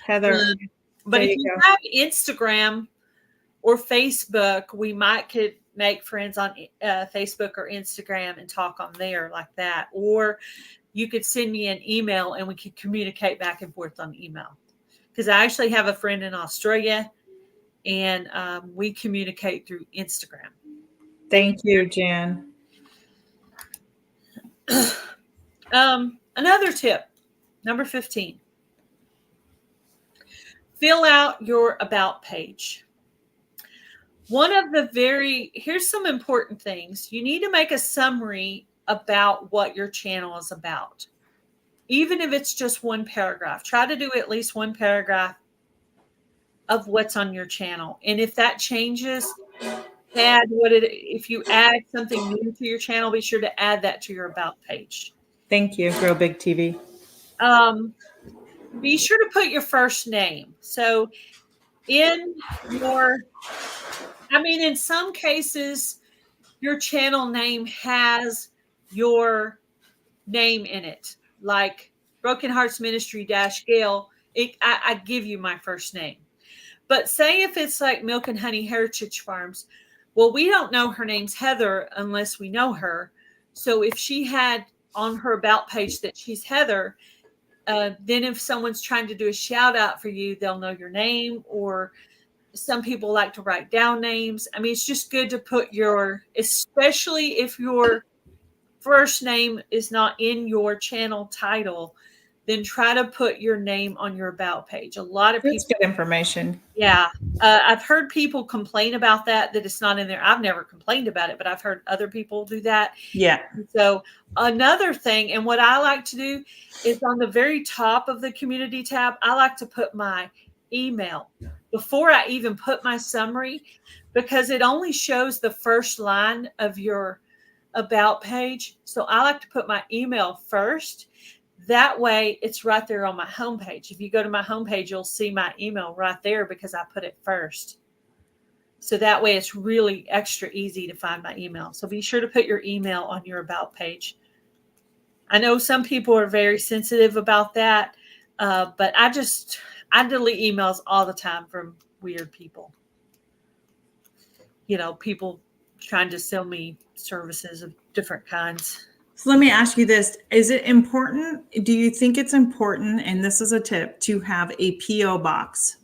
Heather. But if you have Instagram or Facebook, we could make friends on Facebook or Instagram and talk on there like that. Or you could send me an email and we could communicate back and forth on email. Because I actually have a friend in Australia and we communicate through Instagram. Thank you, Jan. Another tip, number 15. Fill out your about page. Here's some important things. You need to make a summary about what your channel is about. Even if it's just one paragraph, try to do at least one paragraph of what's on your channel. And if that changes, if you add something new to your channel, be sure to add that to your about page. Thank you, Grow Big TV. Be sure to put your first name. So in some cases, your channel name has your name in it, like Broken Hearts Ministry -Gail. I give you my first name. But say if it's like Milk and Honey Heritage Farms, well, we don't know her name's Heather unless we know her. So if she had on her about page that she's Heather, then if someone's trying to do a shout out for you, they'll know your name. Or some people like to write down names. I mean, it's just good to put especially if your first name is not in your channel title, then try to put your name on your about page. A lot of people. That's good information. Yeah. I've heard people complain about that it's not in there. I've never complained about it, but I've heard other people do that. Yeah. So another thing, and what I like to do is on the very top of the community tab, I like to put my email before I even put my summary, because it only shows the first line of your about page. So I like to put my email first. That way it's right there on my homepage. If you go to my homepage, you'll see my email right there because I put it first. So that way it's really extra easy to find my email. So be sure to put your email on your about page. I know some people are very sensitive about that, but I delete emails all the time from weird people. People trying to sell me services of different kinds. So let me ask you this. Is it important? Do you think it's important, and this is a tip, to have a P.O. box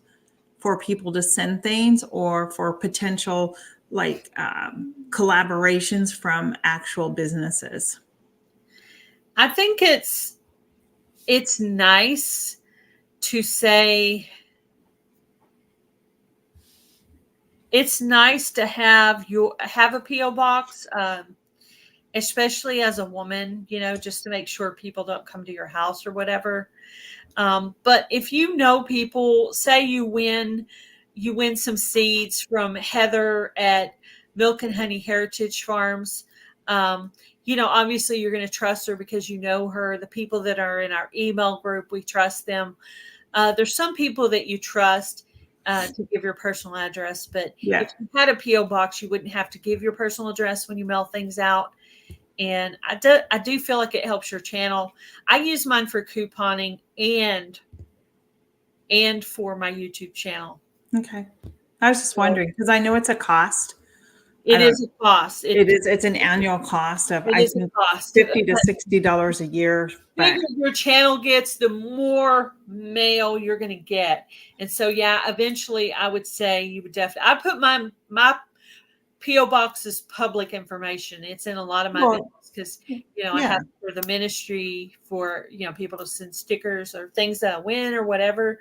for people to send things, or for potential collaborations from actual businesses? I think it's nice to say, it's nice to have a P.O. box, especially as a woman, just to make sure people don't come to your house or whatever. But if people, say you win, you win some seeds from Heather at Milk and Honey Heritage Farms. Obviously you're going to trust her because you know her. The people that are in our email group, we trust them. There's some people that you trust to give your personal address, but if you had a P.O. box, you wouldn't have to give your personal address when you mail things out. And I do feel like it helps your channel. I use mine for couponing and for my YouTube channel. Okay. I was just wondering because I know it's a cost. It is a cost. It's an annual cost of $50 to $60 a year. The bigger your channel gets, the more mail you're going to get. And so, eventually I would say you would definitely, I put my P.O. box is public information. It's in a lot of my videos because, I have for the ministry for, people to send stickers or things that I win or whatever.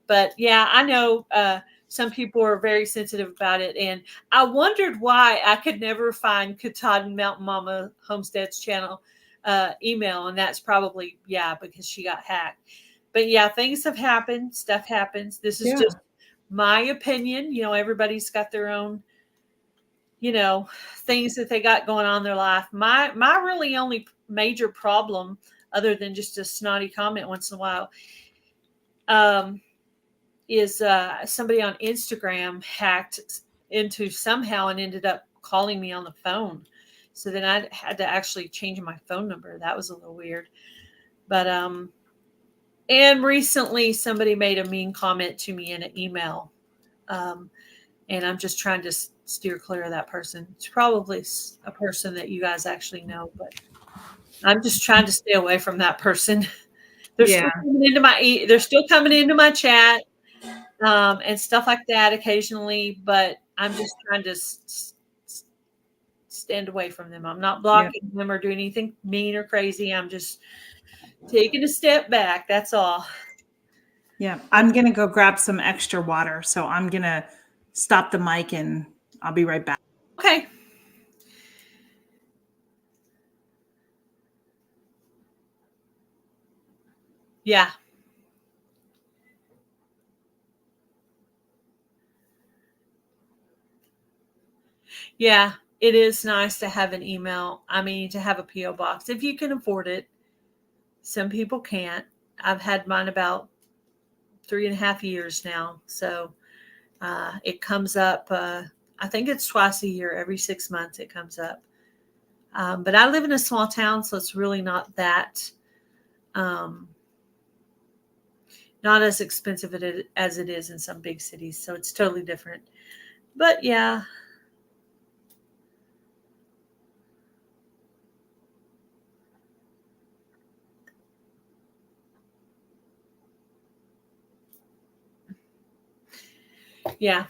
But I know some people are very sensitive about it. And I wondered why I could never find Katahdin Mountain Mama Homestead's channel email. And that's probably, because she got hacked. But things have happened. Stuff happens. This is just my opinion. Everybody's got their own, things that they got going on in their life. My really only major problem, other than just a snotty comment once in a while, is somebody on Instagram hacked into somehow and ended up calling me on the phone. So then I had to actually change my phone number. That was a little weird. But and recently somebody made a mean comment to me in an email. And I'm just trying to steer clear of that person. It's probably a person that you guys actually know, but I'm just trying to stay away from that person. They're still coming into my chat. And stuff like that occasionally, but I'm just trying to stand away from them. I'm not blocking them or doing anything mean or crazy. I'm just taking a step back. That's all. Yeah. I'm going to go grab some extra water. So I'm going to stop the mic and I'll be right back. Okay. Yeah. Yeah, it is nice to have an email. I mean, to have a P.O. box if you can afford it. Some people can't. I've had mine about 3.5 years now. So it comes up, I think it's twice a year, every 6 months it comes up. But I live in a small town, so it's really not that, not as expensive as it is in some big cities. So it's totally different. But yeah. Yeah,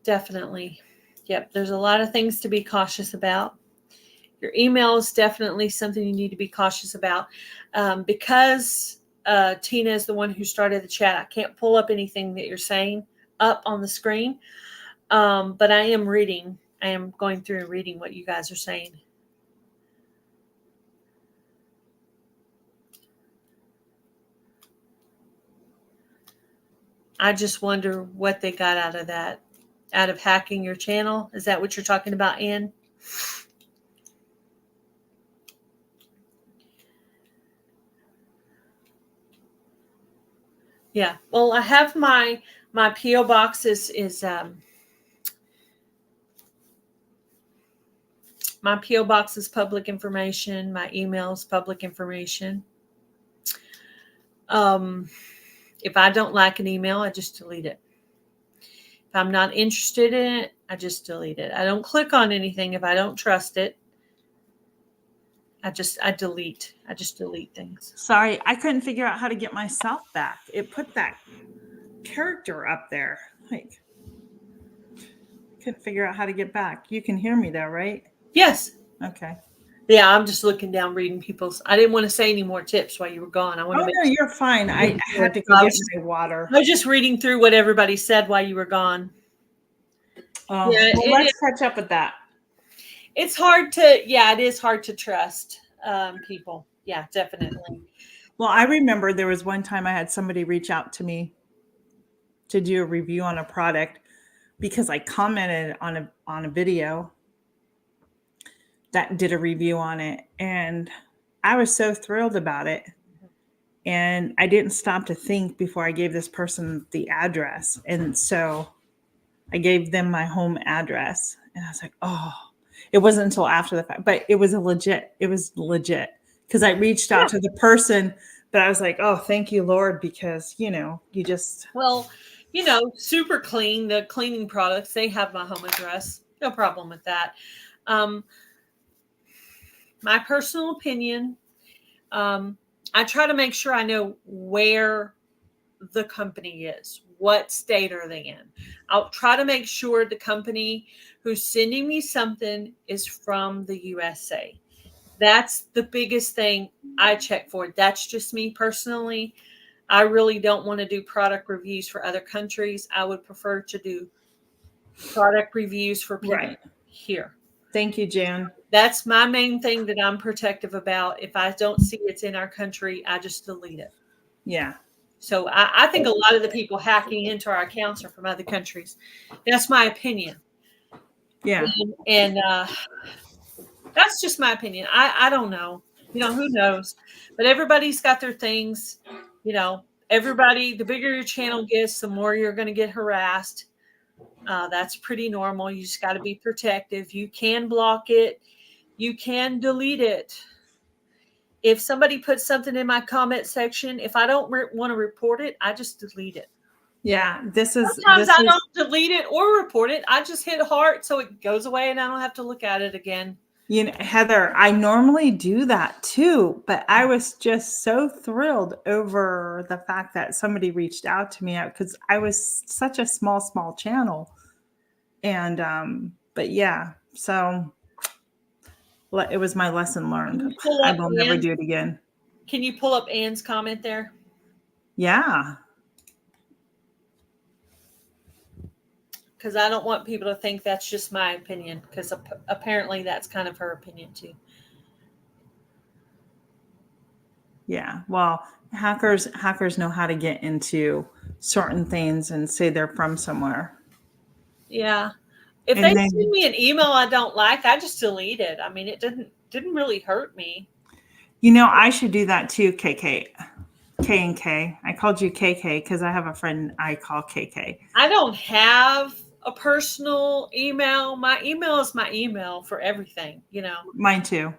definitely. Yep. There's a lot of things to be cautious about. Your email is definitely something you need to be cautious about. Because Tina is the one who started the chat, I can't pull up anything that you're saying up on the screen. But I am reading. I am going through and reading what you guys are saying. I just wonder what they got out of that, out of hacking your channel. Is that what you're talking about, Ann? Yeah. Well, I have my P.O. box is my P.O. box is public information. My email is public information. If I don't like an email, I just delete it. If I'm not interested in it, I just delete it. I don't click on anything if I don't trust it. I just delete things. Sorry, I couldn't figure out how to get myself back. It put that character up there. Like, couldn't figure out how to get back. You can hear me there, right? Yes. Okay. Yeah, I'm just looking down, reading people's. I didn't want to say any more tips while you were gone. No, you're fine. I had to go get my water. I was just reading through what everybody said while you were gone. Well, let's catch up with that. It's hard to, it is hard to trust people. Yeah, definitely. Well, I remember there was one time I had somebody reach out to me to do a review on a product because I commented on a video that did a review on it, and I was so thrilled about it. And I didn't stop to think before I gave this person the address. And so I gave them my home address, and I was like, oh, it wasn't until after the fact, but it was legit because I reached out to the person, but I was like, oh, thank you, Lord, because, you just. Well, Super Clean, the cleaning products, they have my home address. No problem with that. My personal opinion, I try to make sure I know where the company is. What state are they in? I'll try to make sure the company who's sending me something is from the USA. That's the biggest thing I check for. That's just me personally. I really don't want to do product reviews for other countries. I would prefer to do product reviews for people here. Thank you, Jan. That's my main thing that I'm protective about. If I don't see it's in our country, I just delete it. Yeah. So I think a lot of the people hacking into our accounts are from other countries. That's my opinion. Yeah. And that's just my opinion. I don't know. Who knows? But everybody's got their things. Everybody, the bigger your channel gets, the more you're going to get harassed. That's pretty normal. You just got to be protective. You can block it. You can delete it. If somebody puts something in my comment section, if I don't want to report it, I just delete it. Yeah, Sometimes I don't delete it or report it. I just hit heart so it goes away and I don't have to look at it again. Heather, I normally do that too, but I was just so thrilled over the fact that somebody reached out to me because I was such a small channel. And, but yeah, so it was my lesson learned. I will never do it again. Can you pull up Anne's comment there? Yeah. Because I don't want people to think that's just my opinion, because apparently that's kind of her opinion too. Yeah. Well, hackers know how to get into certain things and say they're from somewhere. Yeah. If they send me an email I don't like, I just delete it. I mean, it didn't really hurt me. I should do that too, KK. K and K. I called you KK because I have a friend I call KK. I don't have a personal email. My email is my email for everything, Mine too.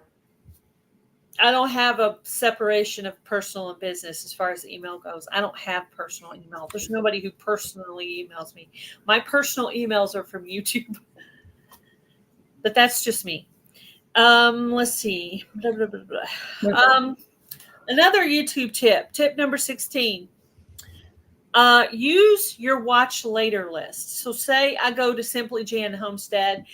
I don't have a separation of personal and business as far as the email goes. I don't have personal email. There's nobody who personally emails me. My personal emails are from YouTube. But that's just me. Let's see. Blah, blah, blah, blah. Another YouTube tip number 16. Use your watch later list. So say I go to Simply Jan Homestead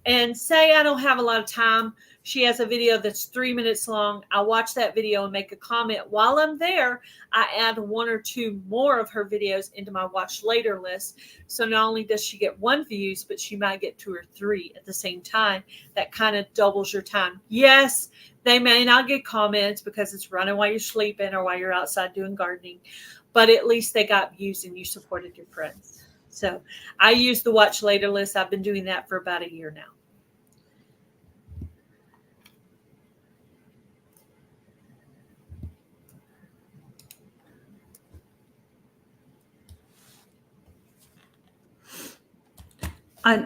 and say I don't have a lot of time. She has a video that's 3 minutes long. I watch that video and make a comment. While I'm there, I add 1 or 2 more of her videos into my watch later list. So not only does she get 1 views, but she might get 2 or 3 at the same time. That kind of doubles your time. Yes, they may not get comments because it's running while you're sleeping or while you're outside doing gardening, but at least they got views and you supported your friends. So I use the watch later list. I've been doing that for about a year now.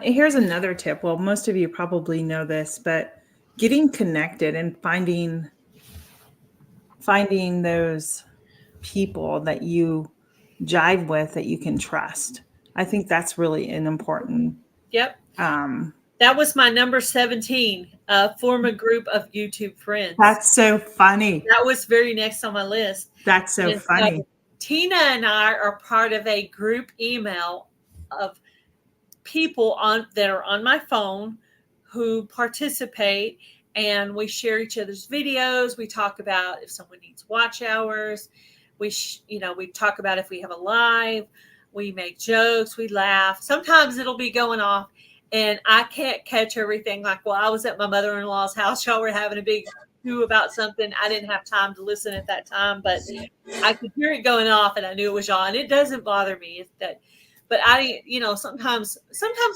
Here's another tip. Well, most of you probably know this, but getting connected and finding those people that you jive with that you can trust. I think that's really an important. Yep. That was my number 17. Form a group of YouTube friends. That's so funny. That was very next on my list. That's so funny. So Tina and I are part of a group email of people that are on my phone who participate, and we share each other's videos. We talk about if someone needs watch hours. We talk about if we have a live. We make jokes. We laugh. Sometimes it'll be going off and I can't catch everything. Like, well, I was at my mother-in-law's house. Y'all were having a big do about something. I didn't have time to listen at that time, but I could hear it going off and I knew it was y'all. And it doesn't bother me that But sometimes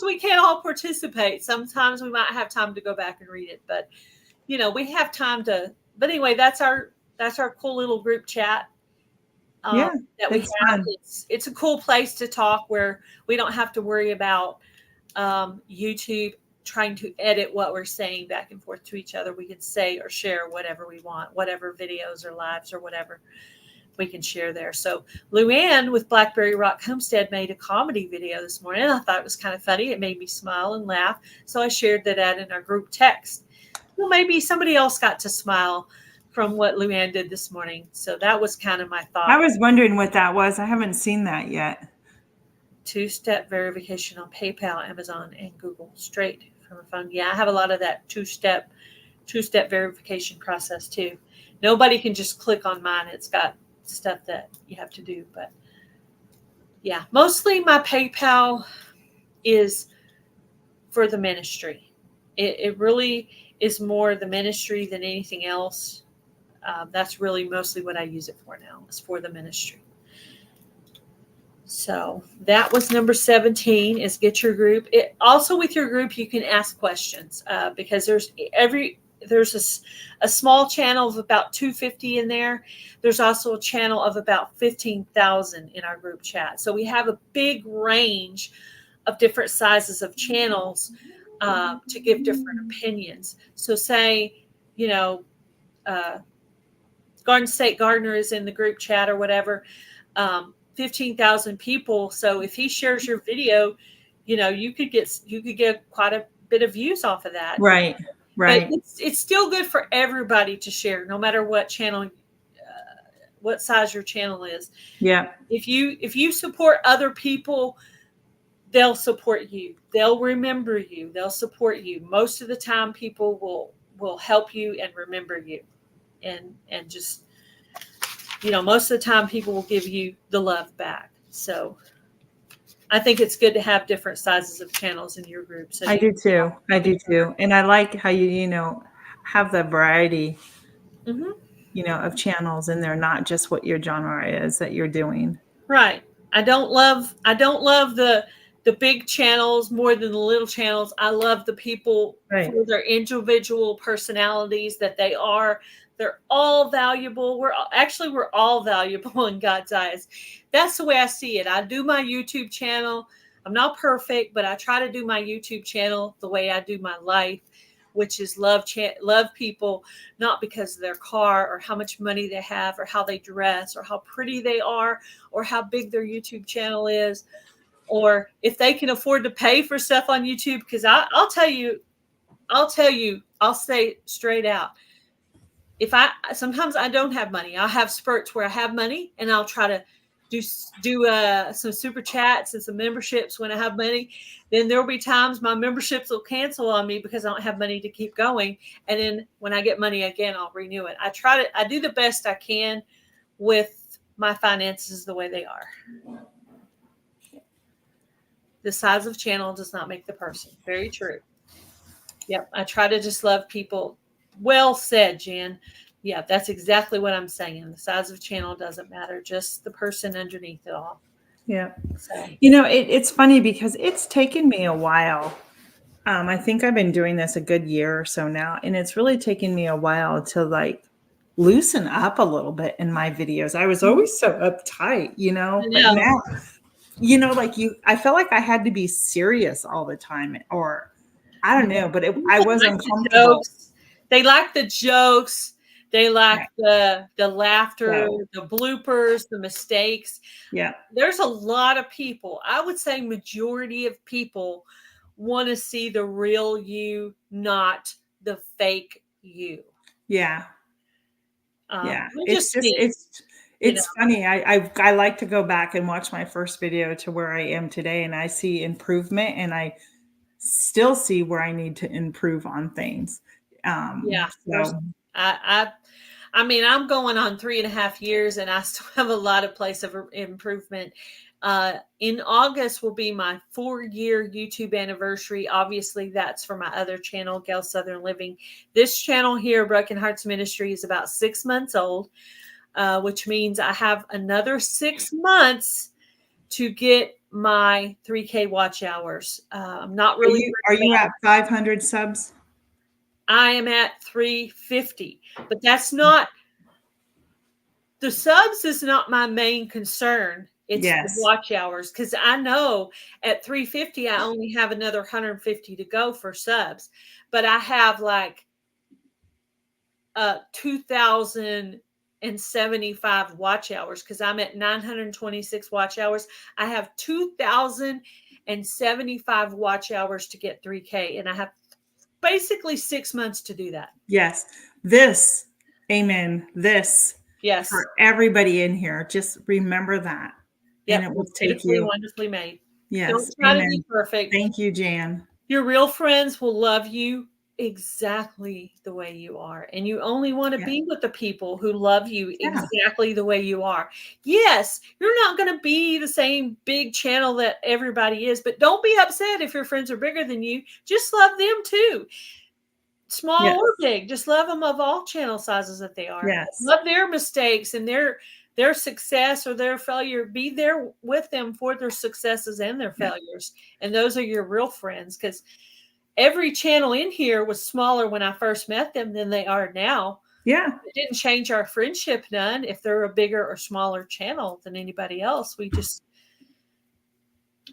we can't all participate. Sometimes we might have time to go back and read it, but we have time to. But anyway, that's our cool little group chat. Yeah, that we have. Fun. It's a cool place to talk where we don't have to worry about YouTube trying to edit what we're saying back and forth to each other. We can say or share whatever we want, whatever videos or lives or whatever we can share there. So Luann with Blackberry Rock Homestead made a comedy video this morning. I thought it was kind of funny. It made me smile and laugh. So I shared that in our group text. Well, maybe somebody else got to smile from what Luann did this morning. So that was kind of my thought. I was wondering what that was. I haven't seen that yet. 2-step verification on PayPal, Amazon, and Google straight from a phone. Yeah, I have a lot of that two-step verification process too. Nobody can just click on mine. It's got stuff that you have to do. But yeah, mostly my PayPal is for the ministry. It really is more the ministry than anything else. That's really mostly what I use it for now, is for the ministry. So that was number 17, is get your group. Also with your group, you can ask questions because there's a small channel of about 250 in there. There's also a channel of about 15,000 in our group chat. So we have a big range of different sizes of channels to give different opinions. So say, Garden State Gardener is in the group chat or whatever, 15,000 people. So if he shares your video, you could get quite a bit of views off of that. Right. But it's still good for everybody to share, no matter what channel, what size your channel is. Yeah. If you support other people, they'll support you. They'll remember you. They'll support you. Most of the time, people will help you and remember you. And just, most of the time people will give you the love back. So I think it's good to have different sizes of channels in your group. So I do too. And I like how you have the variety, of channels in there, not just what your genre is that you're doing. Right. I don't love the big channels more than the little channels. I love the people for their individual personalities that they are. They're all valuable. We're all valuable in God's eyes. That's the way I see it. I do my YouTube channel. I'm not perfect, but I try to do my YouTube channel the way I do my life, which is love people, not because of their car or how much money they have or how they dress or how pretty they are or how big their YouTube channel is, or if they can afford to pay for stuff on YouTube. Because I'll tell you, I'll say straight out, sometimes I don't have money. I'll have spurts where I have money and I'll try to do some super chats and some memberships when I have money. Then there'll be times my memberships will cancel on me because I don't have money to keep going. And then when I get money again, I'll renew it. I do the best I can with my finances the way they are. The size of channel does not make the person. Very true. Yep. I try to just love people. Well said, Jen. Yeah, that's exactly what I'm saying. The size of channel doesn't matter, just the person underneath it all. Yeah. So. It's funny because it's taken me a while. I think I've been doing this a good year or so now, and it's really taken me a while to loosen up a little bit in my videos. I was always so uptight, but now, I felt like I had to be serious all the time, or I don't know, but I wasn't comfortable. They like the jokes. They like the laughter, the bloopers, the mistakes. Yeah. There's a lot of people. I would say majority of people want to see the real you, not the fake you. Yeah. It's funny. I like to go back and watch my first video to where I am today, and I see improvement, and I still see where I need to improve on things. So. I'm going on 3.5 years and I still have a lot of place of improvement. In August will be my 4-year YouTube anniversary. Obviously that's for my other channel, Gail Southern Living. This channel here, Broken Hearts Ministry, is about 6 months old, which means I have another 6 months to get my 3K watch hours. I'm not Are really. you at 500 subs? I am at 350, but that's not. The subs is not my main concern. It's the Yes. watch hours, because I know at 350 I only have another 150 to go for subs, but I have like 2,075 watch hours because I'm at 926 watch hours. I have 2,075 watch hours to get 3K, and I have basically 6 months to do that. Yes. Amen. Yes. For everybody in here, just remember that. Yep. And it will take Beautifully, you. wonderfully made. Yes. Don't try Amen. to be perfect. Thank you, Jan. Your real friends will love you exactly the way you are. And you only want to be with the people who love you exactly the way you are. Yes, you're not going to be the same big channel that everybody is, but don't be upset if your friends are bigger than you. Just love them too. Small or big, just love them of all channel sizes that they are. Yes. Love their mistakes and their success or their failure. Be there with them for their successes and their failures. And those are your real friends, because every channel in here was smaller when I first met them than they are now. Yeah. It didn't change our friendship none if they're a bigger or smaller channel than anybody else.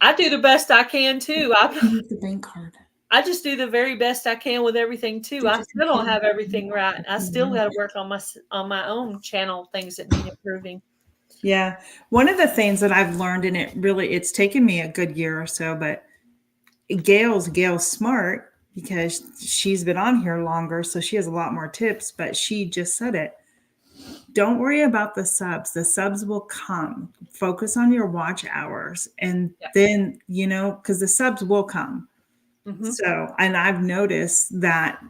I do the best I can too. The bank card. I just do the very best I can with everything too. I still don't have everything right. I still got to work on my own channel things that need improving. Yeah. One of the things that I've learned, and it's taken me a good year or so, but Gail's smart because she's been on here longer, so she has a lot more tips, but she just said it. Don't worry about the subs. The subs will come. Focus on your watch hours. And then, because the subs will come. Mm-hmm. So, and I've noticed that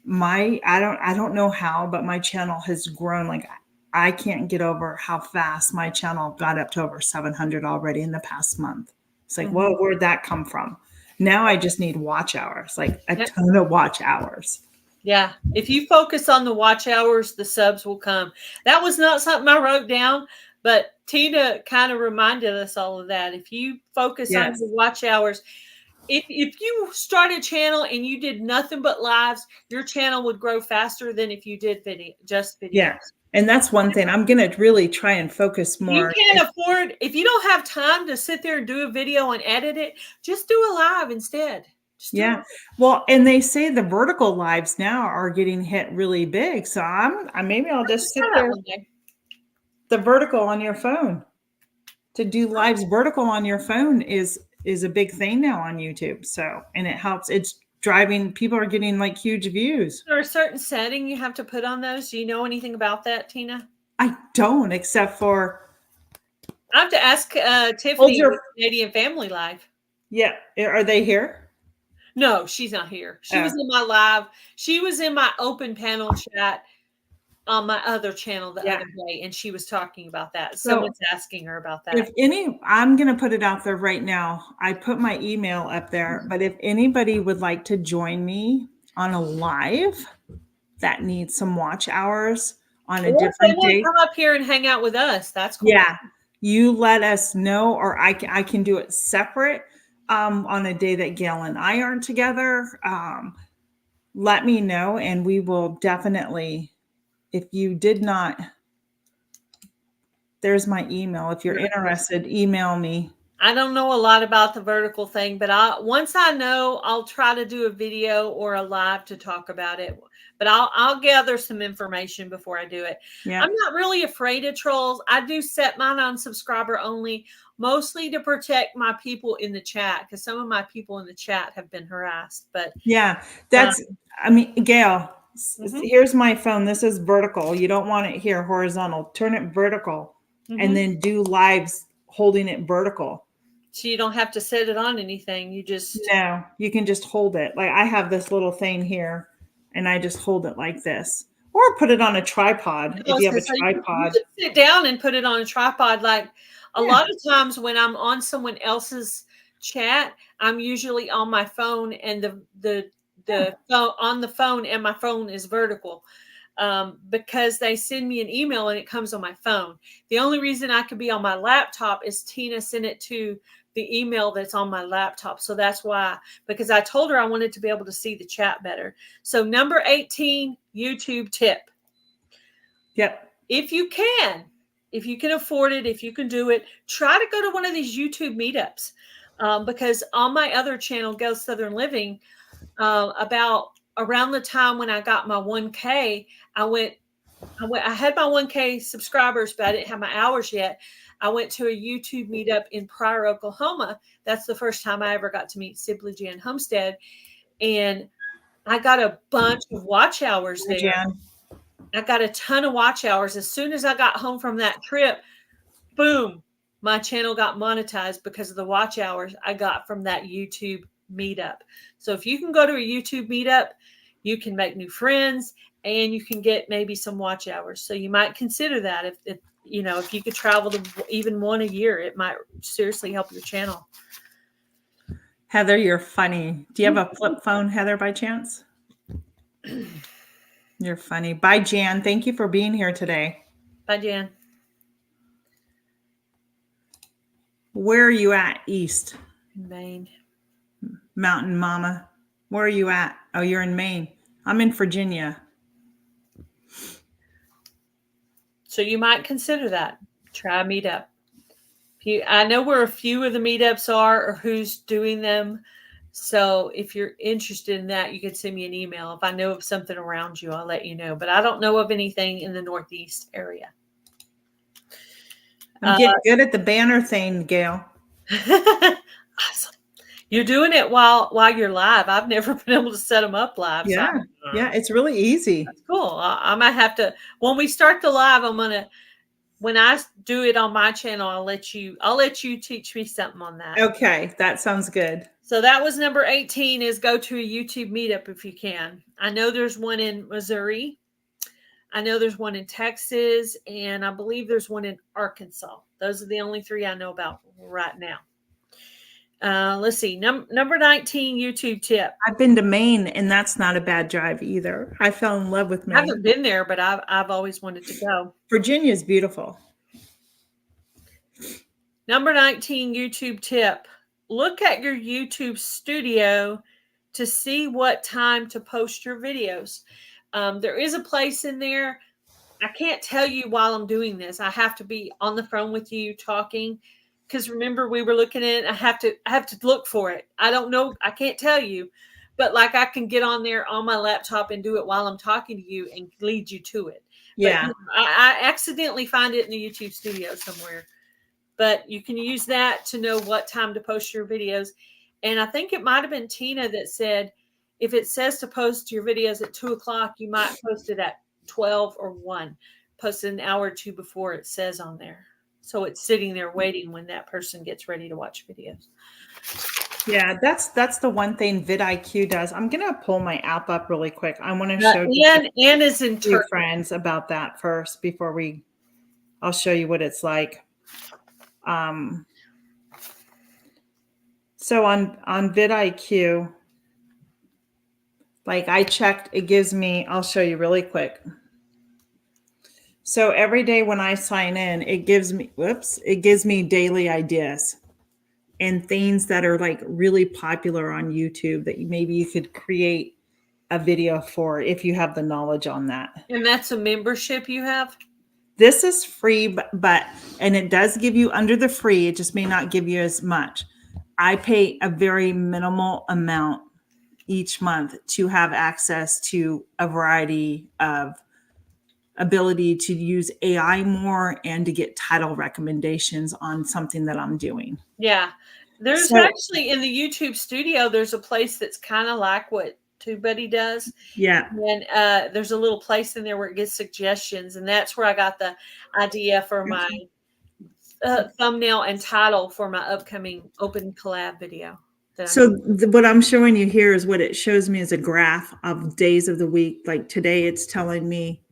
I don't know how, but my channel has grown. Like, I can't get over how fast my channel got up to over 700 already in the past month. It's like, whoa, where'd that come from? Now I just need watch hours, like a ton of watch hours. Yeah. If you focus on the watch hours, the subs will come. That was not something I wrote down, but Tina kind of reminded us all of that. If you focus on the watch hours, if you start a channel and you did nothing but lives, your channel would grow faster than if you did just videos. Yeah. And that's one thing I'm going to really try and focus more. You can't afford, if you don't have time to sit there and do a video and edit it, just do a live instead. Well, and they say the vertical lives now are getting hit really big. So maybe I'll just sit there. The vertical on your phone, to do lives vertical on your phone is a big thing now on YouTube. So, and it helps. It's driving, people are getting like huge views. Is there a certain setting you have to put on those? Do you know anything about that, Tina? I don't, except for I have to ask Tiffany with Canadian Family Live. Yeah. Are they here? No, she's not here. She was in my live. She was in my open panel chat on my other channel the other day, and she was talking about that. Someone's asking her about that. I'm going to put it out there right now. I put my email up there, but if anybody would like to join me on a live that needs some watch hours on a different day, come up here and hang out with us. That's cool. Yeah, you let us know, or I can do it separate on a day that Gail and I aren't together. Let me know, and we will definitely. If you did not, there's my email. If you're interested, email me. I don't know a lot about the vertical thing, but once I know, I'll try to do a video or a live to talk about it. But I'll gather some information before I do it. Yeah. I'm not really afraid of trolls. I do set mine on subscriber only, mostly to protect my people in the chat, because some of my people in the chat have been harassed. But yeah, Gail. Here's my phone. This is vertical. You don't want it here horizontal. Turn it vertical, and then do lives holding it vertical. So you don't have to set it on anything. You can just hold it. Like I have this little thing here, and I just hold it like this, or put it on a tripod. If you have a tripod, you sit down and put it on a tripod. Like a lot of times when I'm on someone else's chat, I'm usually on my phone, and the phone on the phone, and my phone is vertical because they send me an email and it comes on my phone. The only reason I could be on my laptop is Tina sent it to the email that's on my laptop. So that's why, because I told her I wanted to be able to see the chat better. So number 18, YouTube tip. Yep. If you can afford it, if you can do it, try to go to one of these YouTube meetups. Because on my other channel, Go Southern Living, about around the time when I got my 1K, I had my 1K subscribers, but I didn't have my hours yet. I went to a YouTube meetup in Pryor, Oklahoma. That's the first time I ever got to meet Sibley Jan Homestead. And I got a bunch of watch hours there. Jan. I got a ton of watch hours. As soon as I got home from that trip, boom, my channel got monetized because of the watch hours I got from that YouTube meetup. So if you can go to a YouTube meetup, you can make new friends and you can get maybe some watch hours. So you might consider that. If you could travel to even one a year, it might seriously help your channel. Heather, you're funny. Do you have a flip phone, Heather, by chance? You're funny. Bye, Jan. Thank you for being here today. Bye, Jan. Where are you at, East? Maine. Mountain Mama. Where are you at? Oh, you're in Maine. I'm in Virginia. So you might consider that. Try a meetup. I know where a few of the meetups are or who's doing them. So if you're interested in that, you can send me an email. If I know of something around you, I'll let you know. But I don't know of anything in the Northeast area. I'm getting good at the banner thing, Gail. Awesome. You're doing it while you're live. I've never been able to set them up live. Yeah, so yeah, it's really easy. That's cool. I might have to, when we start the live, when I do it on my channel, I'll let you teach me something on that. Okay, that sounds good. So that was number 18, is go to a YouTube meetup if you can. I know there's one in Missouri. I know there's one in Texas, and I believe there's one in Arkansas. Those are the only 3 I know about right now. Let's see. Number 19 YouTube tip. I've been to Maine, and that's not a bad drive either. I fell in love with Maine. I haven't been there, but I've always wanted to go. Virginia is beautiful. Number 19 YouTube tip. Look at your YouTube studio to see what time to post your videos. There is a place in there. I can't tell you while I'm doing this. I have to be on the phone with you talking. Because remember, we were looking at it. I have to look for it. I don't know. I can't tell you. But like I can get on there on my laptop and do it while I'm talking to you and lead you to it. Yeah. But I accidentally find it in the YouTube studio somewhere. But you can use that to know what time to post your videos. And I think it might have been Tina that said, if it says to post your videos at 2 o'clock, you might post it at 12 or 1. Post it an hour or 2 before it says on there. So it's sitting there waiting when that person gets ready to watch videos. Yeah, that's the one thing vidIQ does. I'm going to pull my app up really quick. I want to show Ann is in your friends about that first before I'll show you what it's like. So on vidIQ, like I checked, it gives me, I'll show you really quick. So every day when I sign in, it gives me daily ideas and things that are like really popular on YouTube that maybe you could create a video for if you have the knowledge on that. And that's a membership you have? This is free, and it does give you under the free. It just may not give you as much. I pay a very minimal amount each month to have access to a variety of ability to use AI more and to get title recommendations on something that I'm doing. Yeah. There's actually in the YouTube studio, there's a place that's kind of like what TubeBuddy does. Yeah. And there's a little place in there where it gets suggestions. And that's where I got the idea for my thumbnail and title for my upcoming open collab video. So what I'm showing you here is what it shows me as a graph of days of the week. Like today, it's telling me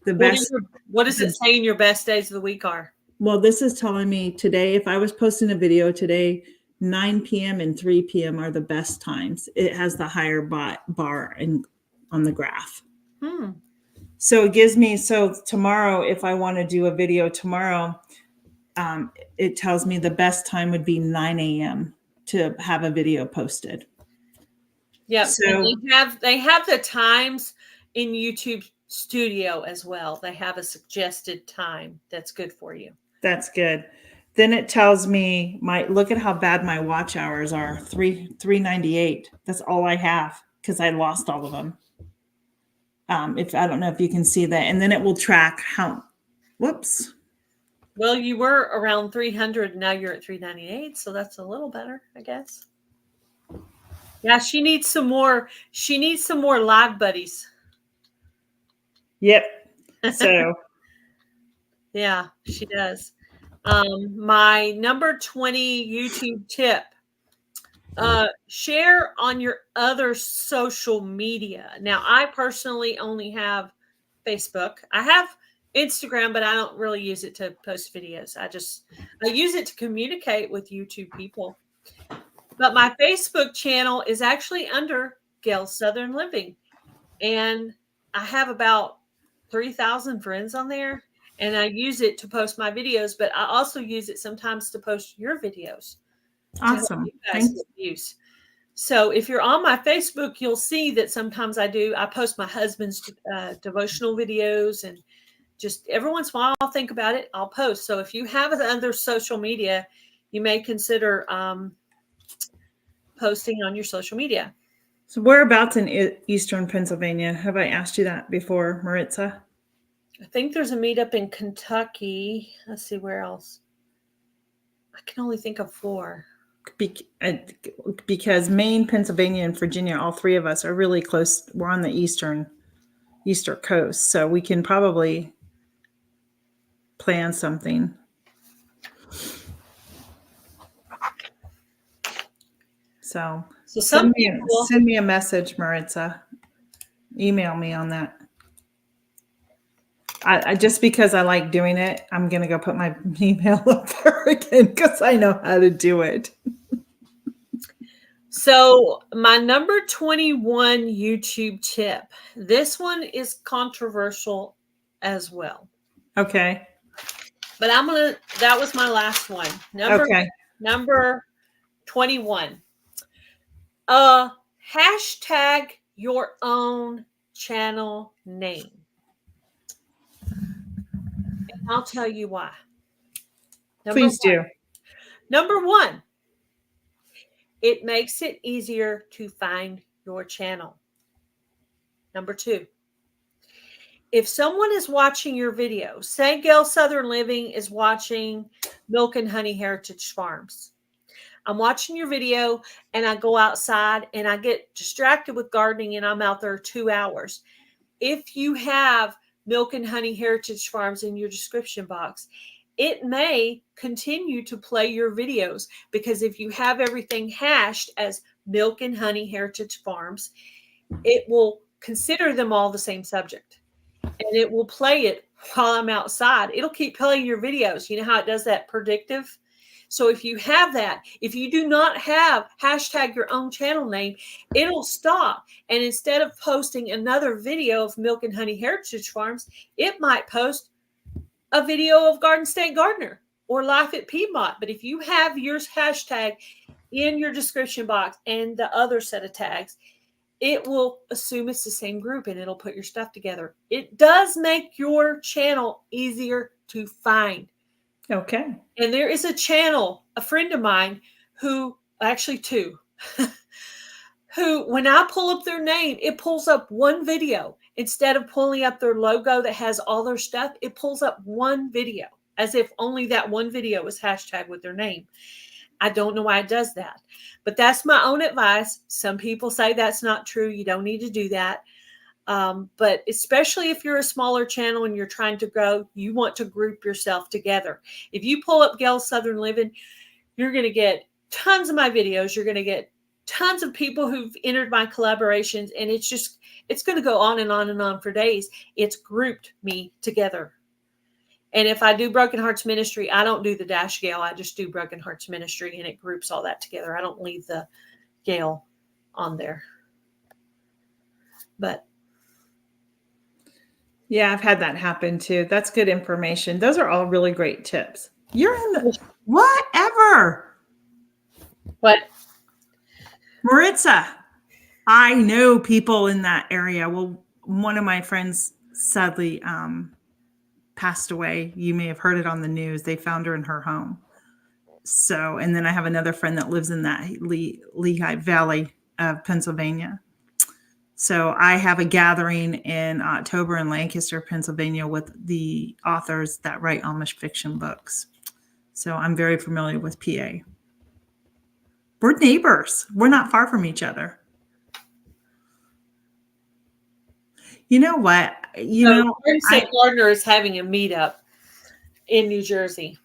the best. What does it say in your best days of the week are? Well, this is telling me today, if I was posting a video today, 9 p.m. and 3 p.m. are the best times. It has the higher bar on the graph. So it gives me, so tomorrow, if I want to do a video tomorrow, it tells me the best time would be 9 a.m. to have a video posted. Yep. So And they have the times in YouTube Studio as well. They have a suggested time that's good for you. that's good. Then it tells me look at how bad my watch hours are. 398. That's all I have because I lost all of them. If I don't know if you can see that, and then it will track how. Whoops. Well, you were around 300. Now you're at 398, so that's a little better, I guess. Yeah, she needs some more. She needs some more live buddies. Yep. So. Yeah, she does. My number 20 YouTube tip. Share on your other social media. Now, I personally only have Facebook. I have Instagram, but I don't really use it to post videos. I use it to communicate with YouTube people. But my Facebook channel is actually under Gail Southern Living. And I have about 3,000 friends on there. And I use it to post my videos, but I also use it sometimes to post your videos. Awesome. You guys get views. So if you're on my Facebook, you'll see that sometimes I post my husband's devotional videos, and just every once in a while I'll think about it, I'll post. So if you have other social media, you may consider posting on your social media. So whereabouts in Eastern Pennsylvania? Have I asked you that before, Maritza? I think there's a meetup in Kentucky. Let's see, where else? I can only think of 4. Because Maine, Pennsylvania, and Virginia, all 3 of us are really close. We're on the eastern coast, so we can probably plan something. So send me a message, Maritza. Email me on that. I just because I like doing it, I'm going to go put my email up there again because I know how to do it. So my number 21 YouTube tip. This one is controversial as well. Okay. But that was my last one. Number 21. Hashtag your own channel name. And I'll tell you why. Please do. Number 1, it makes it easier to find your channel. Number 2, if someone is watching your video, say Gail Southern Living is watching Milk and Honey Heritage Farms. I'm watching your video and I go outside and I get distracted with gardening and I'm out there 2 hours. If you have Milk and Honey Heritage Farms in your description box, it may continue to play your videos, because if you have everything hashed as Milk and Honey Heritage Farms, it will consider them all the same subject. And it will play it while I'm outside. It'll keep playing your videos. You know how it does that predictive? So if you have that, if you do not have hashtag your own channel name, it'll stop. And instead of posting another video of Milk and Honey Heritage Farms, it might post a video of Garden State Gardener or Life at Piedmont. But if you have your hashtag in your description box and the other set of tags, it will assume it's the same group and it'll put your stuff together. It does make your channel easier to find. Okay. And there is a channel, a friend of mine who, actually 2, who, when I pull up their name, it pulls up one video. Instead of pulling up their logo that has all their stuff, it pulls up one video, as if only that one video is hashtagged with their name. I don't know why it does that, but that's my own advice. Some people say that's not true. You don't need to do that. But especially if you're a smaller channel and you're trying to grow, you want to group yourself together. If you pull up Gail Southern Living, you're going to get tons of my videos. You're going to get tons of people who've entered my collaborations, and it's going to go on and on and on for days. It's grouped me together. And if I do Broken Hearts Ministry, I don't do the dash Gail. I just do Broken Hearts Ministry, and it groups all that together. I don't leave the Gail on there. But yeah, I've had that happen too. That's good information. Those are all really great tips. You're in the whatever. What? Maritza, I know people in that area. Well, one of my friends sadly passed away. You may have heard it on the news. They found her in her home. So, and then I have another friend that lives in that Lehigh Valley of Pennsylvania. So I have a gathering in October in Lancaster, Pennsylvania with the authors that write Amish fiction books. So I'm very familiar with PA. We're neighbors. We're not far from each other. You know what? Homestead Gardener is having a meetup in New Jersey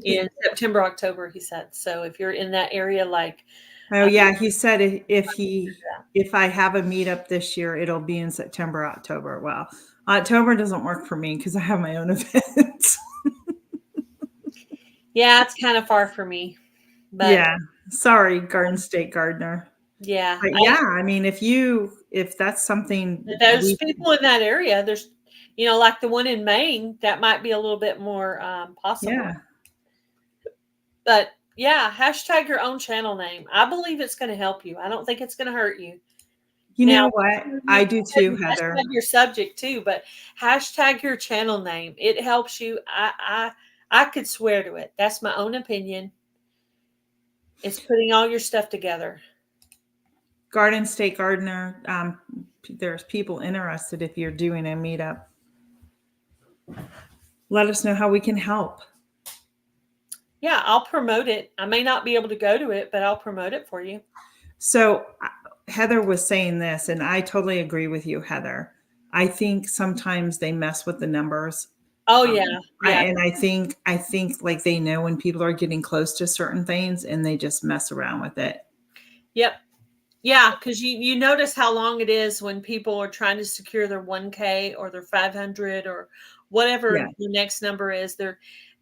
in September, October, he said. So if you're in that area, like, oh yeah, he said if I have a meetup this year, it'll be in September, October. Well, October doesn't work for me because I have my own events. Yeah, it's kind of far for me. But yeah, sorry, Garden State Gardener. Yeah, But I mean, if that's something, those people in that area, there's, like the one in Maine, that might be a little bit more possible. Yeah. But yeah, hashtag your own channel name. I believe it's going to help you. I don't think it's going to hurt you. You know what? I do too, Heather. Hashtag your subject too, but hashtag your channel name. It helps you. I could swear to it. That's my own opinion. It's putting all your stuff together. Garden State Gardener. There's people interested if you're doing a meetup. Let us know how we can help. Yeah, I'll promote it. I may not be able to go to it, but I'll promote it for you. So Heather was saying this, and I totally agree with you, Heather. I think sometimes they mess with the numbers. Oh yeah. And I think like they know when people are getting close to certain things and they just mess around with it. Yep. Yeah, because you notice how long it is when people are trying to secure their 1K or their 500 or whatever the next number is.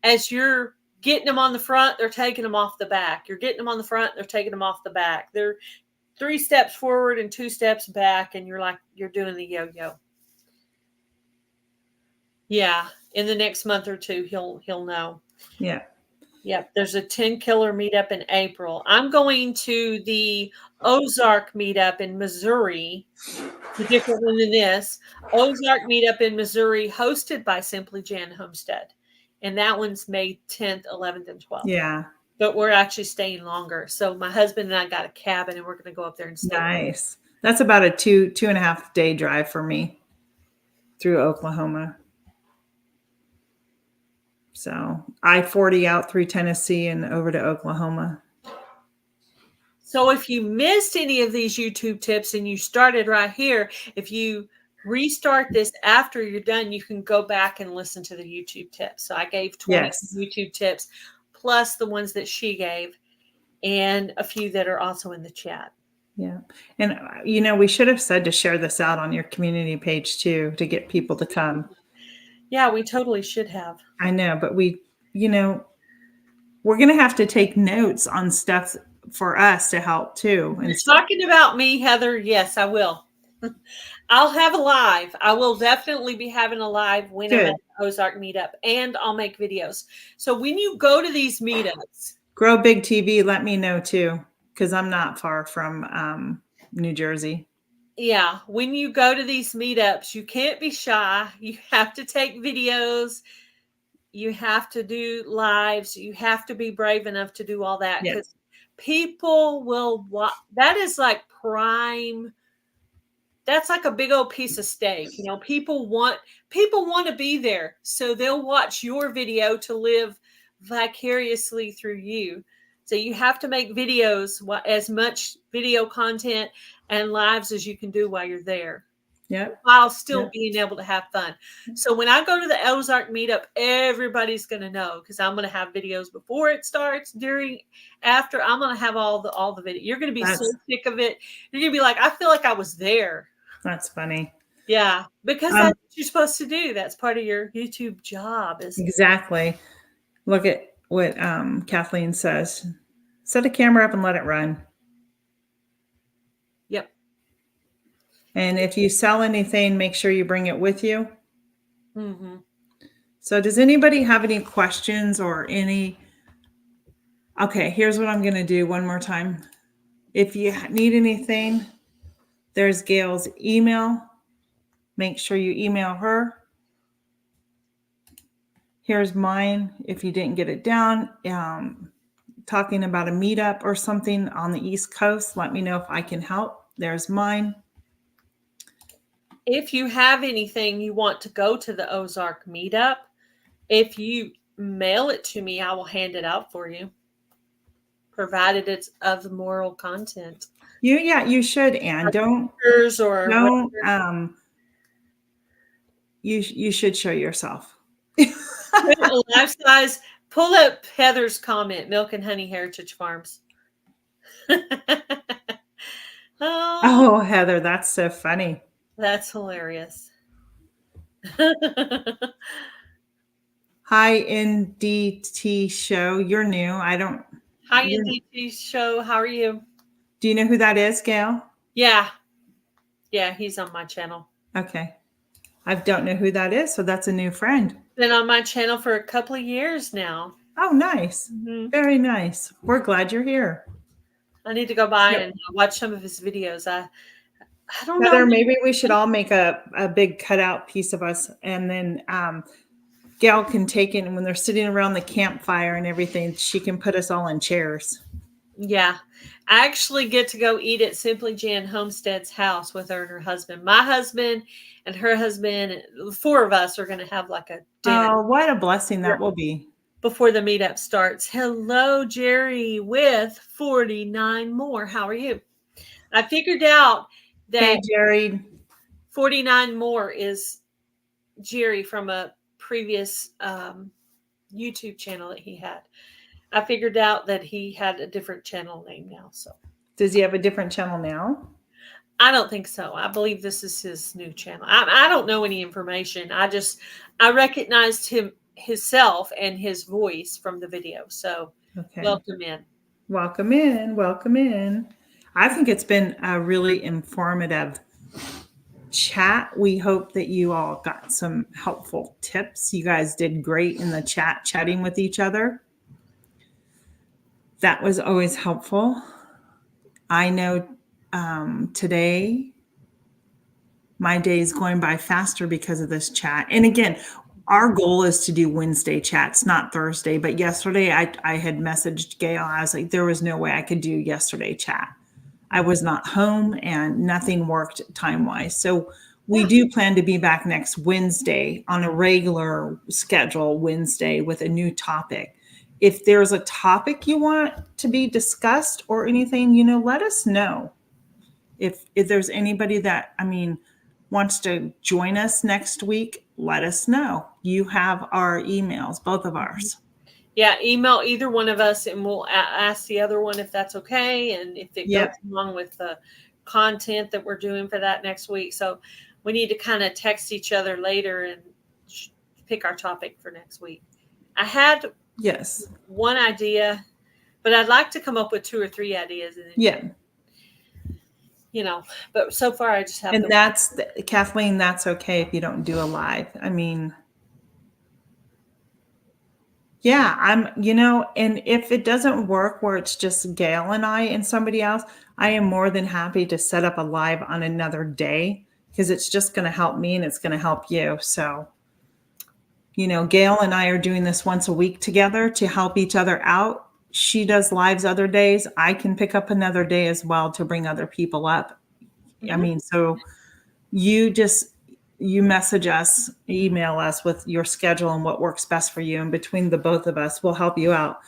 As you're getting them on the front, they're taking them off the back. You're getting them on the front, they're taking them off the back. They're 3 steps forward and 2 steps back, and you're doing the yo-yo. Yeah, in the next month or two, he'll know. Yeah. Yep, there's a 10 killer meetup in April. I'm going to the Ozark meetup in Missouri. It's a different one than this. Ozark meetup in Missouri, hosted by Simply Jan Homestead. And that one's May 10th, 11th, and 12th. Yeah. But we're actually staying longer. So my husband and I got a cabin, and we're going to go up there and stay. Nice. That's about a 2.5 day drive for me through Oklahoma. So I-40 out through Tennessee and over to Oklahoma. So if you missed any of these YouTube tips and you started right here, if you restart this after you're done, you can go back and listen to the YouTube tips. So I gave 20 YouTube tips plus the ones that she gave and a few that are also in the chat. Yeah. And, we should have said to share this out on your community page too, to get people to come. Yeah, we totally should have. I know, but we're going to have to take notes on stuff for us to help too. And talking about me, Heather, yes, I will. I'll have a live. I will definitely be having a live when I'm at the Ozark meetup, and I'll make videos. So when you go to these meetups, Grow Big TV, let me know too, because I'm not far from New Jersey. Yeah, when you go to these meetups, you can't be shy. You have to take videos. You have to do lives. You have to be brave enough to do all that, because people will watch. That is like prime. That's like a big old piece of steak. People want to be there, so they'll watch your video to live vicariously through you. So you have to make videos, as much video content and lives as you can do while you're there. Yeah. While still being able to have fun. So when I go to the Ozark meetup, everybody's going to know, because I'm going to have videos before it starts, during, after. I'm going to have all the video. You're going to be so sick of it. You're going to be like, I feel like I was there. That's funny. Yeah, because that's what you're supposed to do. That's part of your YouTube job. Exactly. Look at what Kathleen says. Set a camera up and let it run. Yep. And if you sell anything, make sure you bring it with you. Mm-hmm. So does anybody have any questions or any? Okay, here's what I'm going to do one more time. If you need anything, there's Gail's email. Make sure you email her. Here's mine. If you didn't get it down, talking about a meetup or something on the East Coast, let me know if I can help. There's mine. If you have anything you want to go to the Ozark meetup, if you mail it to me, I will hand it out for you, provided it's of moral content. You should, Anne. Don't you should show yourself. Life size. Pull up Heather's comment, Milk and Honey Heritage Farms. Oh, Heather, that's so funny. That's hilarious. Hi, NDT Show. You're new. Hi, NDT Show. How are you? Do you know who that is, Gail? Yeah. Yeah, he's on my channel. Okay. I don't know who that is, so that's a new friend. Been on my channel for a couple of years now. Oh, nice. Mm-hmm. Very nice. We're glad you're here. I need to go by and watch some of his videos. I don't Heather, know. Maybe we should all make a big cutout piece of us, and then Gail can take it, and when they're sitting around the campfire and everything, she can put us all in chairs. Yeah. I actually get to go eat at Simply Jan Homestead's house with her and her husband. My husband and her husband, and the four of us are going to have like a dinner. Oh, what a blessing that will be. Before the meetup starts. Hello, Jerry, with 49 more. How are you? I figured out that hey, Jerry. 49 more is Jerry from a previous YouTube channel that he had. I figured out that he had a different channel name now. So, does he have a different channel now? I don't think so. I believe this is his new channel. I don't know any information. I recognized himself and his voice from the video. So, Welcome in. Welcome in. Welcome in. I think it's been a really informative chat. We hope that you all got some helpful tips. You guys did great in the chat, chatting with each other. That was always helpful. I know today my day is going by faster because of this chat. And again, our goal is to do Wednesday chats, not Thursday. But yesterday I had messaged Gail. I was like, there was no way I could do yesterday chat. I was not home and nothing worked time-wise. So we do plan to be back next Wednesday on a regular schedule Wednesday with a new topic. If there's a topic you want to be discussed or anything, let us know. If there's anybody that, wants to join us next week, let us know. You have our emails, both of ours. Yeah, email either one of us and we'll ask the other one if that's okay. And if it goes along with the content that we're doing for that next week. So we need to kind of text each other later and pick our topic for next week. I had one idea, but I'd like to come up with 2 or 3 ideas. And but so far I just have. And that's Kathleen. That's okay if you don't do a live. And if it doesn't work where it's just Gail and I and somebody else, I am more than happy to set up a live on another day because it's just going to help me and it's going to help you. So, Gail and I are doing this once a week together to help each other out. She does lives other days. I can pick up another day as well to bring other people up. Mm-hmm. So you message us, email us with your schedule and what works best for you. And between the both of us, we'll help you out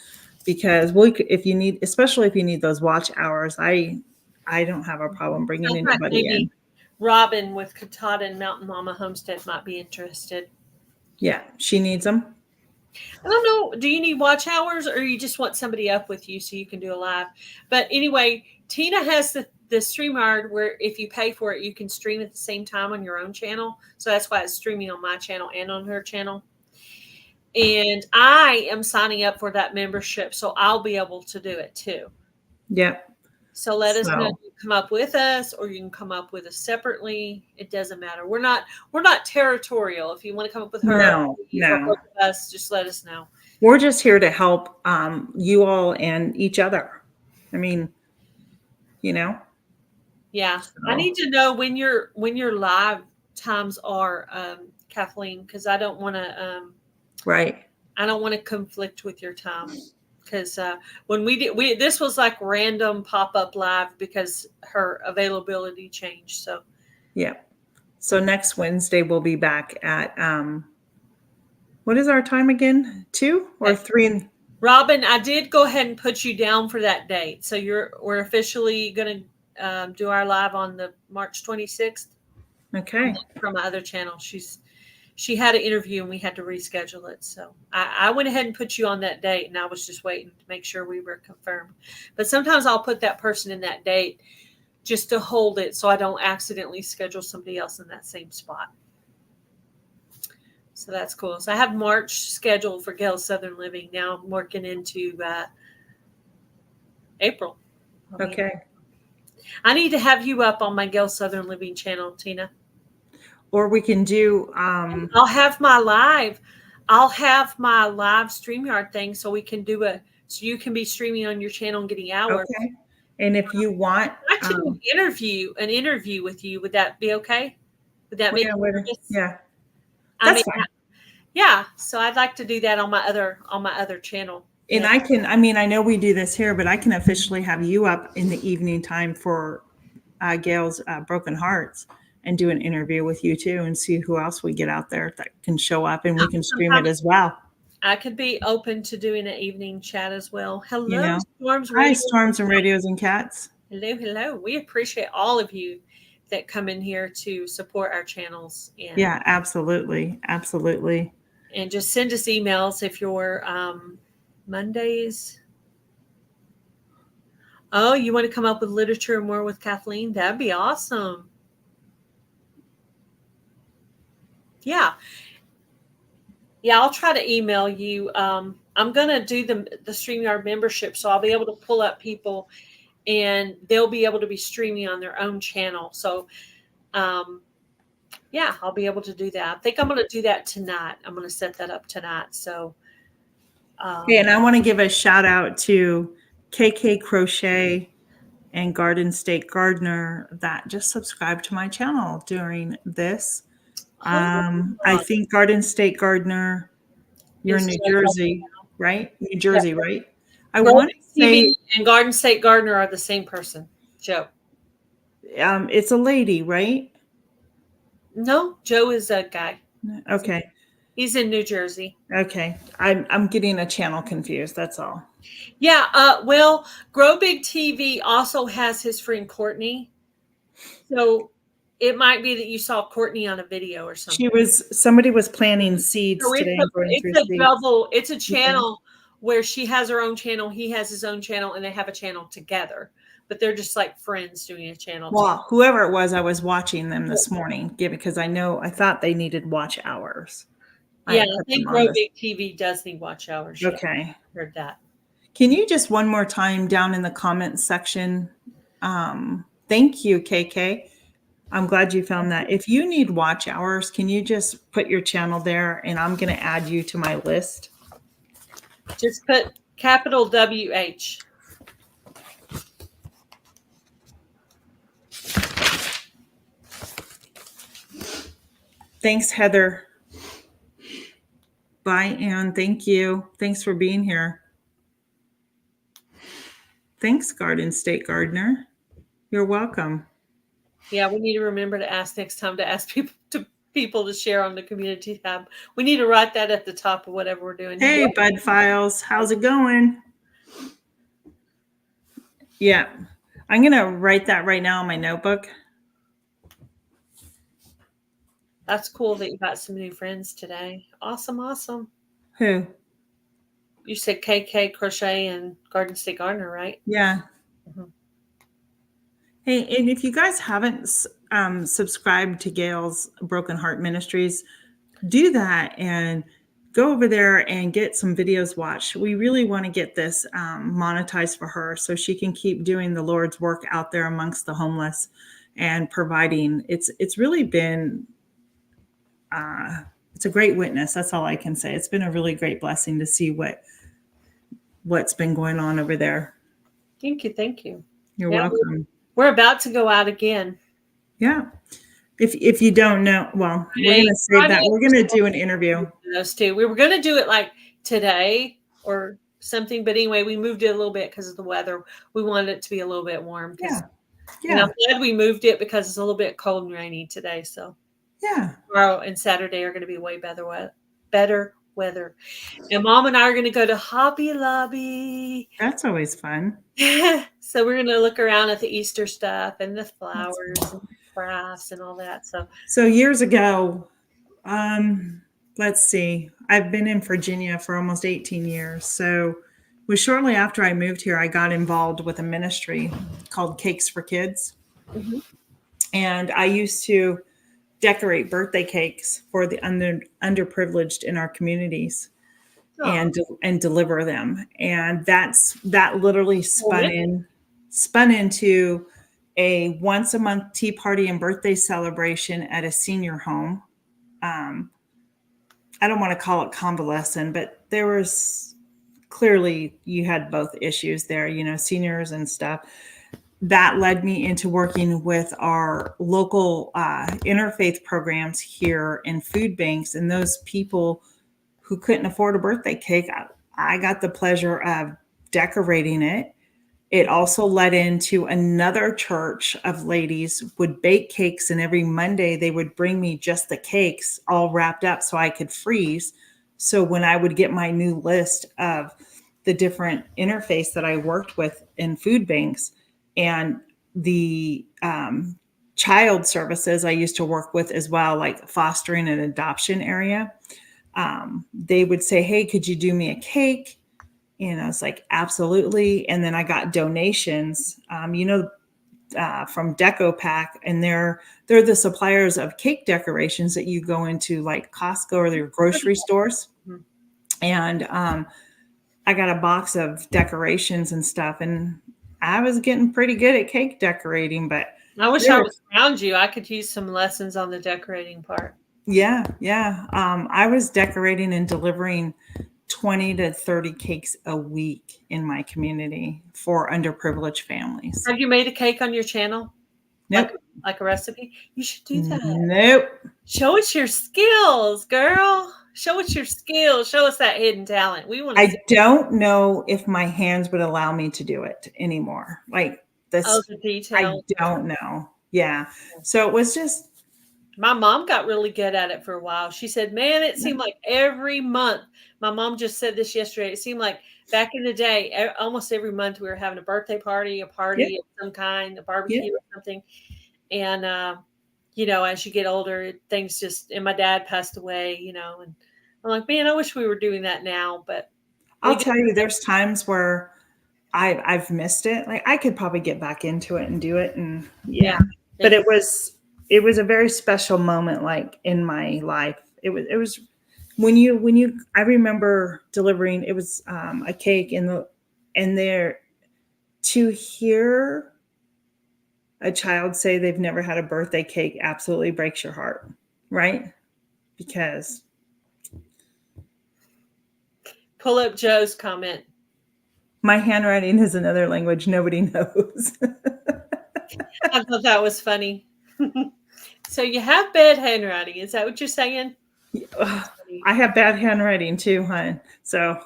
because especially if you need those watch hours, I don't have a problem bringing anybody in. Robin with Katahdin Mountain Mama Homestead might be interested. Yeah, she needs them. I don't know. Do you need watch hours or you just want somebody up with you so you can do a live? But anyway, Tina has the StreamYard where if you pay for it, you can stream at the same time on your own channel. So that's why it's streaming on my channel and on her channel. And I am signing up for that membership, so I'll be able to do it too. Yep. So let us know. So, You can come up with us, or you can come up with us separately. It doesn't matter. We're not territorial. If you want to come up with her no, or no. both of us, just let us know. We're just here to help you all and each other. I mean, you know. Yeah, I So, need to know when your live times are, Kathleen, because I don't want to right. conflict with your time. Because when we this was like random pop up live because her availability changed. So Yeah. So next Wednesday we'll be back at what is our time again? 2 or 3? Robin, I did go ahead and put you down for that date. So we're officially going to do our live on the March 26th. Okay. From my other channel. She had an interview and we had to reschedule it. So I went ahead and put you on that date, and I was just waiting to make sure we were confirmed. But sometimes I'll put that person in that date just to hold it so I don't accidentally schedule somebody else in that same spot. So that's cool. So I have March scheduled for Gail Southern Living. Now I'm working into April. Okay. I need to have you up on my Gail Southern Living channel, Tina. Or we can do I'll have my live StreamYard thing so we can do so you can be streaming on your channel and getting hours. okay. And if you want I can do an interview with you. Would that be okay? Would that make sense? Yeah. I That's mean, fine. yeah. So I'd like to do that on my other channel. And I know we do this here, but I can officially have you up in the evening time for Gail's Broken Hearts and do an interview with you too and see who else we get out there that can show up, and we can stream it as well. I could be open to doing an evening chat as well. Hello, You know? Storms. Hi, Storms and Radios and Cats. Hello, hello. We appreciate all of you that come in here to support our channels. And, yeah, absolutely. Absolutely. And just send us emails if you're Mondays. Oh, you want to come up with literature and more with Kathleen? That'd be awesome. Yeah. Yeah, I'll try to email you. I'm going to do the StreamYard membership, so I'll be able to pull up people and they'll be able to be streaming on their own channel. So, yeah, I'll be able to do that. I think I'm going to do that tonight. I'm going to set that up tonight. So, and I want to give a shout out to KK Crochet and Garden State Gardener that just subscribed to my channel during this. I think Garden State Gardener, you're in New Jersey, right? New Jersey, right? I want to say and Garden State Gardener are the same person, Joe. It's a lady, right? No, Joe is a guy. Okay. He's in New Jersey. Okay. I'm getting a channel confused. That's all. Yeah. Well, Grow Big TV also has his friend Courtney. So it might be that you saw Courtney on a video or something. Somebody was planting seeds today. It's a channel where she has her own channel, he has his own channel, and they have a channel together. But they're just like friends doing a channel. Well, whoever it was, I was watching them this morning because I thought they needed watch hours. Yeah, I think Grow Big TV does need watch hours. Okay. Yeah, heard that. Can you just one more time down in the comments section? Thank you, KK. I'm glad you found that. If you need watch hours, can you just put your channel there and I'm going to add you to my list? Just put capital WH. Thanks, Heather. Bye, Ann. Thank you. Thanks for being here. Thanks, Garden State Gardener. You're welcome. Yeah, we need to remember to ask next time to ask people to share on the community tab. We need to write that at the top of whatever we're doing. Hey, Bud Files. How's it going? Yeah. I'm going to write that right now in my notebook. That's cool that you got some new friends today. Awesome, awesome. Who? You said KK Crochet and Garden State Gardener, right? Yeah. Mm-hmm. Hey, and if you guys haven't subscribed to Gail's Broken Heart Ministries, do that and go over there and get some videos watched. We really want to get this monetized for her so she can keep doing the Lord's work out there amongst the homeless and providing. It's really been, it's a great witness. That's all I can say. It's been a really great blessing to see what's been going on over there. Thank you. Thank you. You're welcome. We're about to go out again. Yeah. If you don't know, well, we're going to save that. We're going to do an interview. Those two. We were going to do it like today or something, but anyway, we moved it a little bit because of the weather. We wanted it to be a little bit warm. Yeah. And I'm glad we moved it because it's a little bit cold and rainy today. So yeah, tomorrow and Saturday are going to be way better weather. And Mom and I are going to go to Hobby Lobby. That's always fun. So we're going to look around at the Easter stuff and the flowers and crafts and all that. So years ago, let's see, I've been in Virginia for almost 18 years. So it was shortly after I moved here, I got involved with a ministry called Cakes for Kids. Mm-hmm. And I used to decorate birthday cakes for the underprivileged in our communities. And deliver them. And that literally spun into a once a month tea party and birthday celebration at a senior home. I don't want to call it convalescent, but there was clearly you had both issues there, seniors and stuff. That led me into working with our local interfaith programs here in food banks, and those people who couldn't afford a birthday cake, I got the pleasure of decorating it. It also led into another church of ladies would bake cakes, and every Monday they would bring me just the cakes all wrapped up so I could freeze. So when I would get my new list of the different interface that I worked with in food banks and the child services I used to work with as well, like fostering and adoption area, they would say, hey, could you do me a cake? And I was like, absolutely. And then I got donations, from Deco Pack, and they're the suppliers of cake decorations that you go into like Costco or your grocery stores. Mm-hmm. And I got a box of decorations and stuff, and I was getting pretty good at cake decorating, but I wish I was around you. I could use some lessons on the decorating part. Yeah. I was decorating and delivering 20 to 30 cakes a week in my community for underprivileged families. Have you made a cake on your channel? Nope. Like a recipe? You should do that. Nope. Show us your skills, girl. Show us your skills. Show us that hidden talent. I don't know if my hands would allow me to do it anymore. Like this. Oh, the detail. I don't know. Yeah. So it was just. My mom got really good at it for a while. She said, man, it seemed like every month. My mom just said this yesterday. It seemed like back in the day, almost every month we were having a birthday party, of some kind, a barbecue or something. And, as you get older, things just, and my dad passed away, and I'm like, man, I wish we were doing that now. But I'll tell you, there's times where I've missed it. Like I could probably get back into it and do it. And but it was a very special moment, like in my life. It was when you, I remember delivering, it was a cake and there to hear a child say they've never had a birthday cake absolutely breaks your heart, right? Because. Pull up Joe's comment. My handwriting is another language nobody knows. I thought that was funny. So you have bad handwriting. Is that what you're saying? I have bad handwriting too, hon. So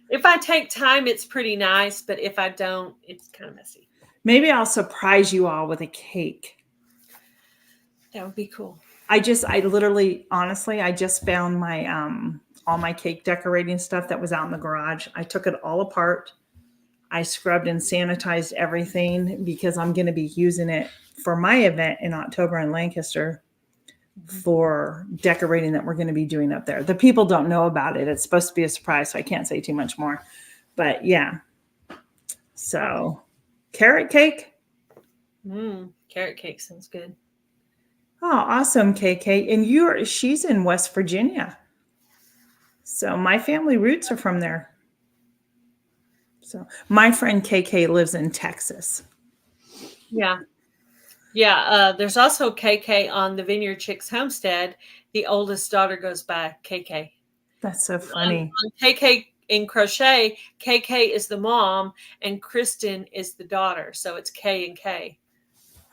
if I take time, it's pretty nice. But if I don't, it's kind of messy. Maybe I'll surprise you all with a cake. That would be cool. I literally, honestly, I just found my, all my cake decorating stuff that was out in the garage. I took it all apart. I scrubbed and sanitized everything because I'm going to be using it for my event in October in Lancaster for decorating that we're going to be doing up there. The people don't know about it. It's supposed to be a surprise, so I can't say too much more. But yeah. So, carrot cake. Carrot cake sounds good. Oh, awesome, KK. And she's in West Virginia. So my family roots are from there. So my friend KK lives in Texas. Yeah. Yeah. There's also KK on the Vineyard Chicks Homestead. The oldest daughter goes by KK. That's so funny. On KK in crochet, KK is the mom and Kristen is the daughter. So it's K and K.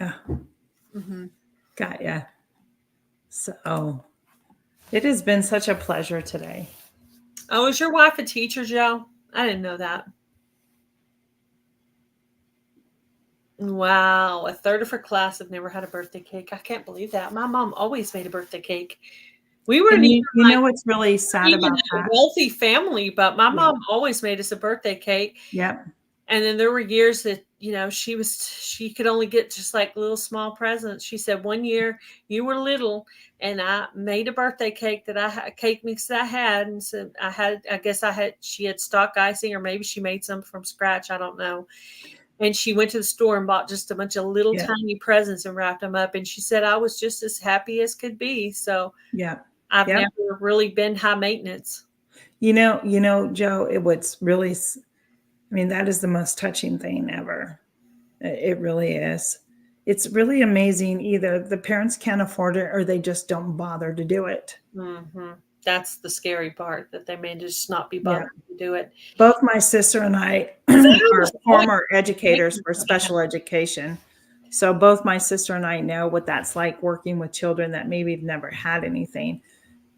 Oh, got ya. So it has been such a pleasure today. Oh, is your wife a teacher, Joe? I didn't know that. Wow, a third of her class have never had a birthday cake. I can't believe that. My mom always made a birthday cake. We weren't And even you know what's really sad even about a that? wealthy family, but my Yeah. mom always made us a birthday cake. Yep. And then there were years that, she could only get just like little small presents. She said, one year you were little and I made a birthday cake a cake mix that I had. And so she had stock icing, or maybe she made some from scratch. I don't know. And she went to the store and bought just a bunch of little tiny presents and wrapped them up. And she said, I was just as happy as could be. So Yeah. I've never really been high maintenance. You know, Joe, that is the most touching thing ever. It really is. It's really amazing. Either the parents can't afford it or they just don't bother to do it. Mm-hmm. That's the scary part, that they may just not be bothered to do it. Both my sister and I are former educators for special education. So both my sister and I know what that's like, working with children that maybe have never had anything.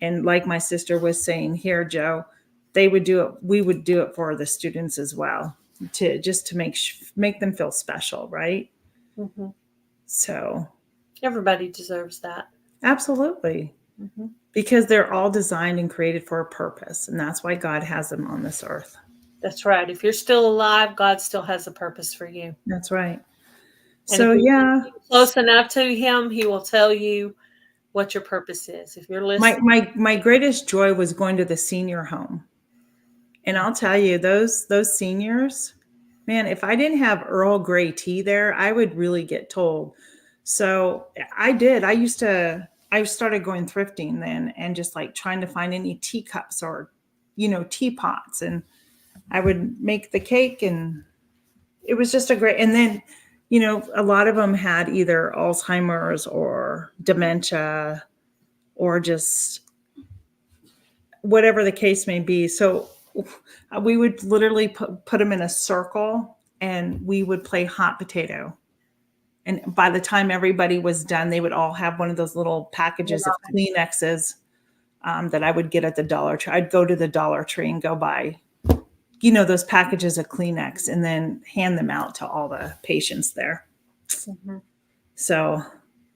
And like my sister was saying here, Joe, they would do it. We would do it for the students as well, to make them feel special, right? Mm-hmm. So everybody deserves that. Absolutely. Mm-hmm. Because they're all designed and created for a purpose. And that's why God has them on this earth. That's right. If you're still alive, God still has a purpose for you. That's right. And so, if yeah. close enough to him, he will tell you what your purpose is. If you're listening. My greatest joy was going to the senior home. And I'll tell you, those seniors, man, if I didn't have Earl Grey tea there, I would really get told. So I did. I started going thrifting then, and just like trying to find any teacups or, teapots. And I would make the cake, and it was just and then, a lot of them had either Alzheimer's or dementia or just whatever the case may be. So we would literally put them in a circle and we would play hot potato. And by the time everybody was done, they would all have one of those little packages of Kleenexes that I would get at the Dollar Tree. I'd go to the Dollar Tree and go buy, those packages of Kleenex and then hand them out to all the patients there. Mm-hmm. So,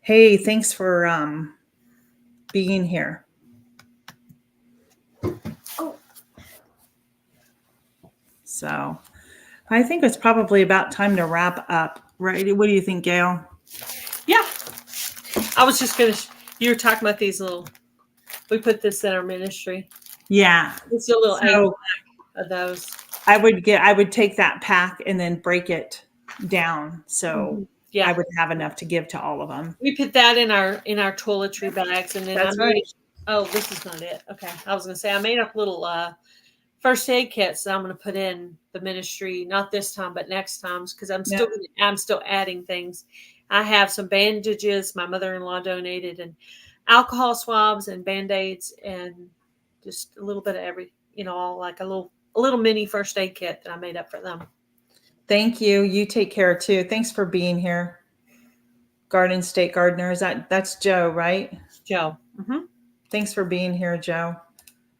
hey, thanks for being here. Oh. So I think it's probably about time to wrap up, right? What do you think, Gail? Yeah. I was just going to, you were talking about these we put this in our ministry. Yeah. It's a little pack of those. I would take that pack and then break it down. So I would have enough to give to all of them. We put that in our toiletry bags. And then That's right. Oh, this is not it. Okay. I was going to say, I made up little first aid kits that I'm going to put in the ministry, not this time, but next times, because I'm still adding things. I have some bandages my mother-in-law donated, and alcohol swabs and Band-Aids, and just a little bit of every, like a little mini first aid kit that I made up for them. Thank you. You take care too. Thanks for being here. Garden State Gardener. That's Joe, right? Joe. Mm-hmm. Thanks for being here, Joe.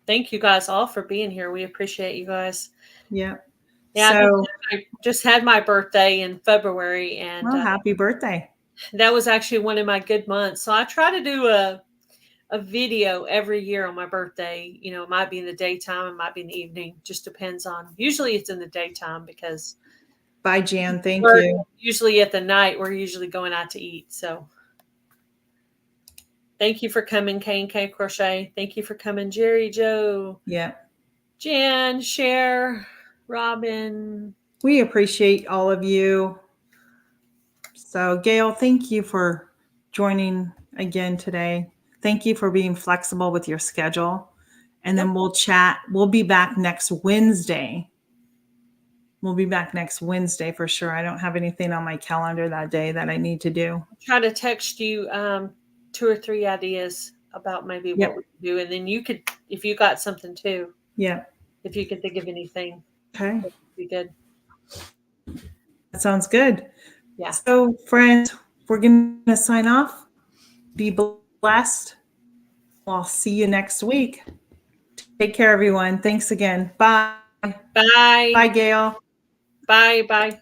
Thank you guys all for being here. We appreciate you guys. Yeah. Yeah. So, I just had my birthday in February, and happy birthday. That was actually one of my good months. So I try to do a video every year on my birthday. It might be in the daytime, it might be in the evening. Just depends on. Usually it's in the daytime because. Bye, Jan. Thank you. Usually at the night, we're usually going out to eat. So. Thank you for coming, K&K Crochet. Thank you for coming, Jerry, Joe. Yeah. Jan, Cher, Robin. We appreciate all of you. So, Gail, thank you for joining again today. Thank you for being flexible with your schedule. and then we'll chat. We'll be back next Wednesday. We'll be back next Wednesday for sure. I don't have anything on my calendar that day that I need to do. Try to text you 2 or 3 ideas about maybe what we could do. And then you could, if you got something too. Yeah. If you could think of anything. Okay. That would be good. That sounds good. Yeah. So friends, we're going to sign off. Be blessed. I'll see you next week. Take care, everyone. Thanks again. Bye. Bye. Bye, Gail. Bye. Bye.